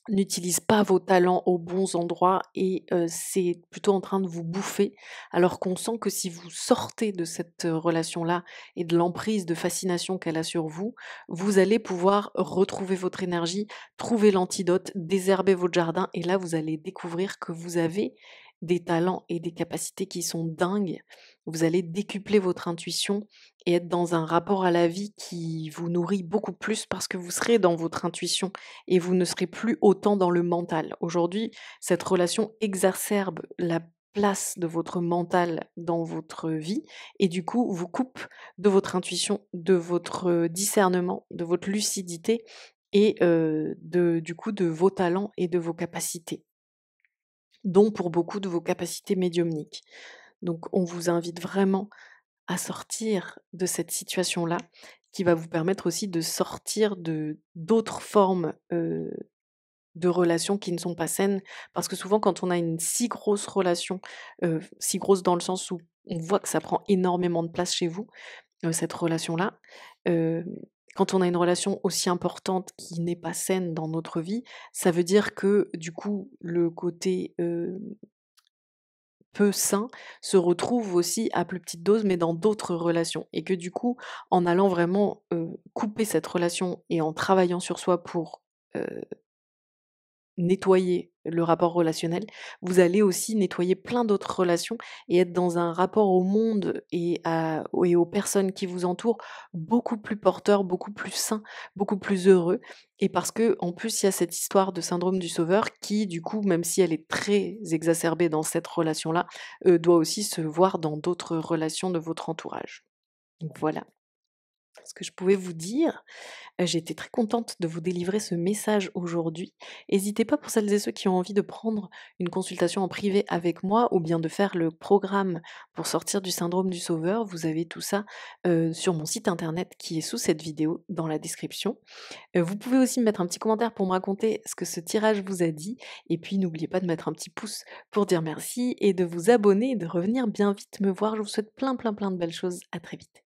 n'utilise pas vos talents aux bons endroits et c'est plutôt en train de vous bouffer. Alors qu'on sent que si vous sortez de cette, relation-là et de l'emprise de fascination qu'elle a sur vous, vous allez pouvoir retrouver votre énergie, trouver l'antidote, désherber votre jardin et là, vous allez découvrir que vous avez des talents et des capacités qui sont dingues. Vous allez décupler votre intuition et être dans un rapport à la vie qui vous nourrit beaucoup plus parce que vous serez dans votre intuition et vous ne serez plus autant dans le mental. Aujourd'hui, cette relation exacerbe la place de votre mental dans votre vie et du coup vous coupe de votre intuition, de votre discernement, de votre lucidité et du coup de vos talents et de vos capacités, dont pour beaucoup de vos capacités médiumniques. Donc on vous invite vraiment à sortir de cette situation-là, qui va vous permettre aussi de sortir de d'autres formes, de relations qui ne sont pas saines. Parce que souvent quand on a une si grosse relation, si grosse dans le sens où on voit que ça prend énormément de place chez vous, cette relation-là, hem, quand on a une relation aussi importante qui n'est pas saine dans notre vie, ça veut dire que du coup le côté, peu sain se retrouve aussi à plus petite dose, mais dans d'autres relations et que du coup, en allant vraiment, couper cette relation et en travaillant sur soi pour, nettoyer le rapport relationnel, vous allez aussi nettoyer plein d'autres relations et être dans un rapport au monde et aux personnes qui vous entourent beaucoup plus porteur, beaucoup plus sain, beaucoup plus heureux et parce que en plus, il y a cette histoire de syndrome du sauveur qui, du coup, même si elle est très exacerbée dans cette relation-là, doit aussi se voir dans d'autres relations de votre entourage. Donc voilà ce que je pouvais vous dire. J'ai été très contente de vous délivrer ce message aujourd'hui. N'hésitez pas pour celles et ceux qui ont envie de prendre une consultation en privé avec moi ou bien de faire le programme pour sortir du syndrome du sauveur. Vous avez tout ça sur mon site internet qui est sous cette vidéo dans la description. Vous pouvez aussi me mettre un petit commentaire pour me raconter ce que ce tirage vous a dit. Et puis n'oubliez pas de mettre un petit pouce pour dire merci et de vous abonner et de revenir bien vite me voir. Je vous souhaite plein plein plein de belles choses. À très vite.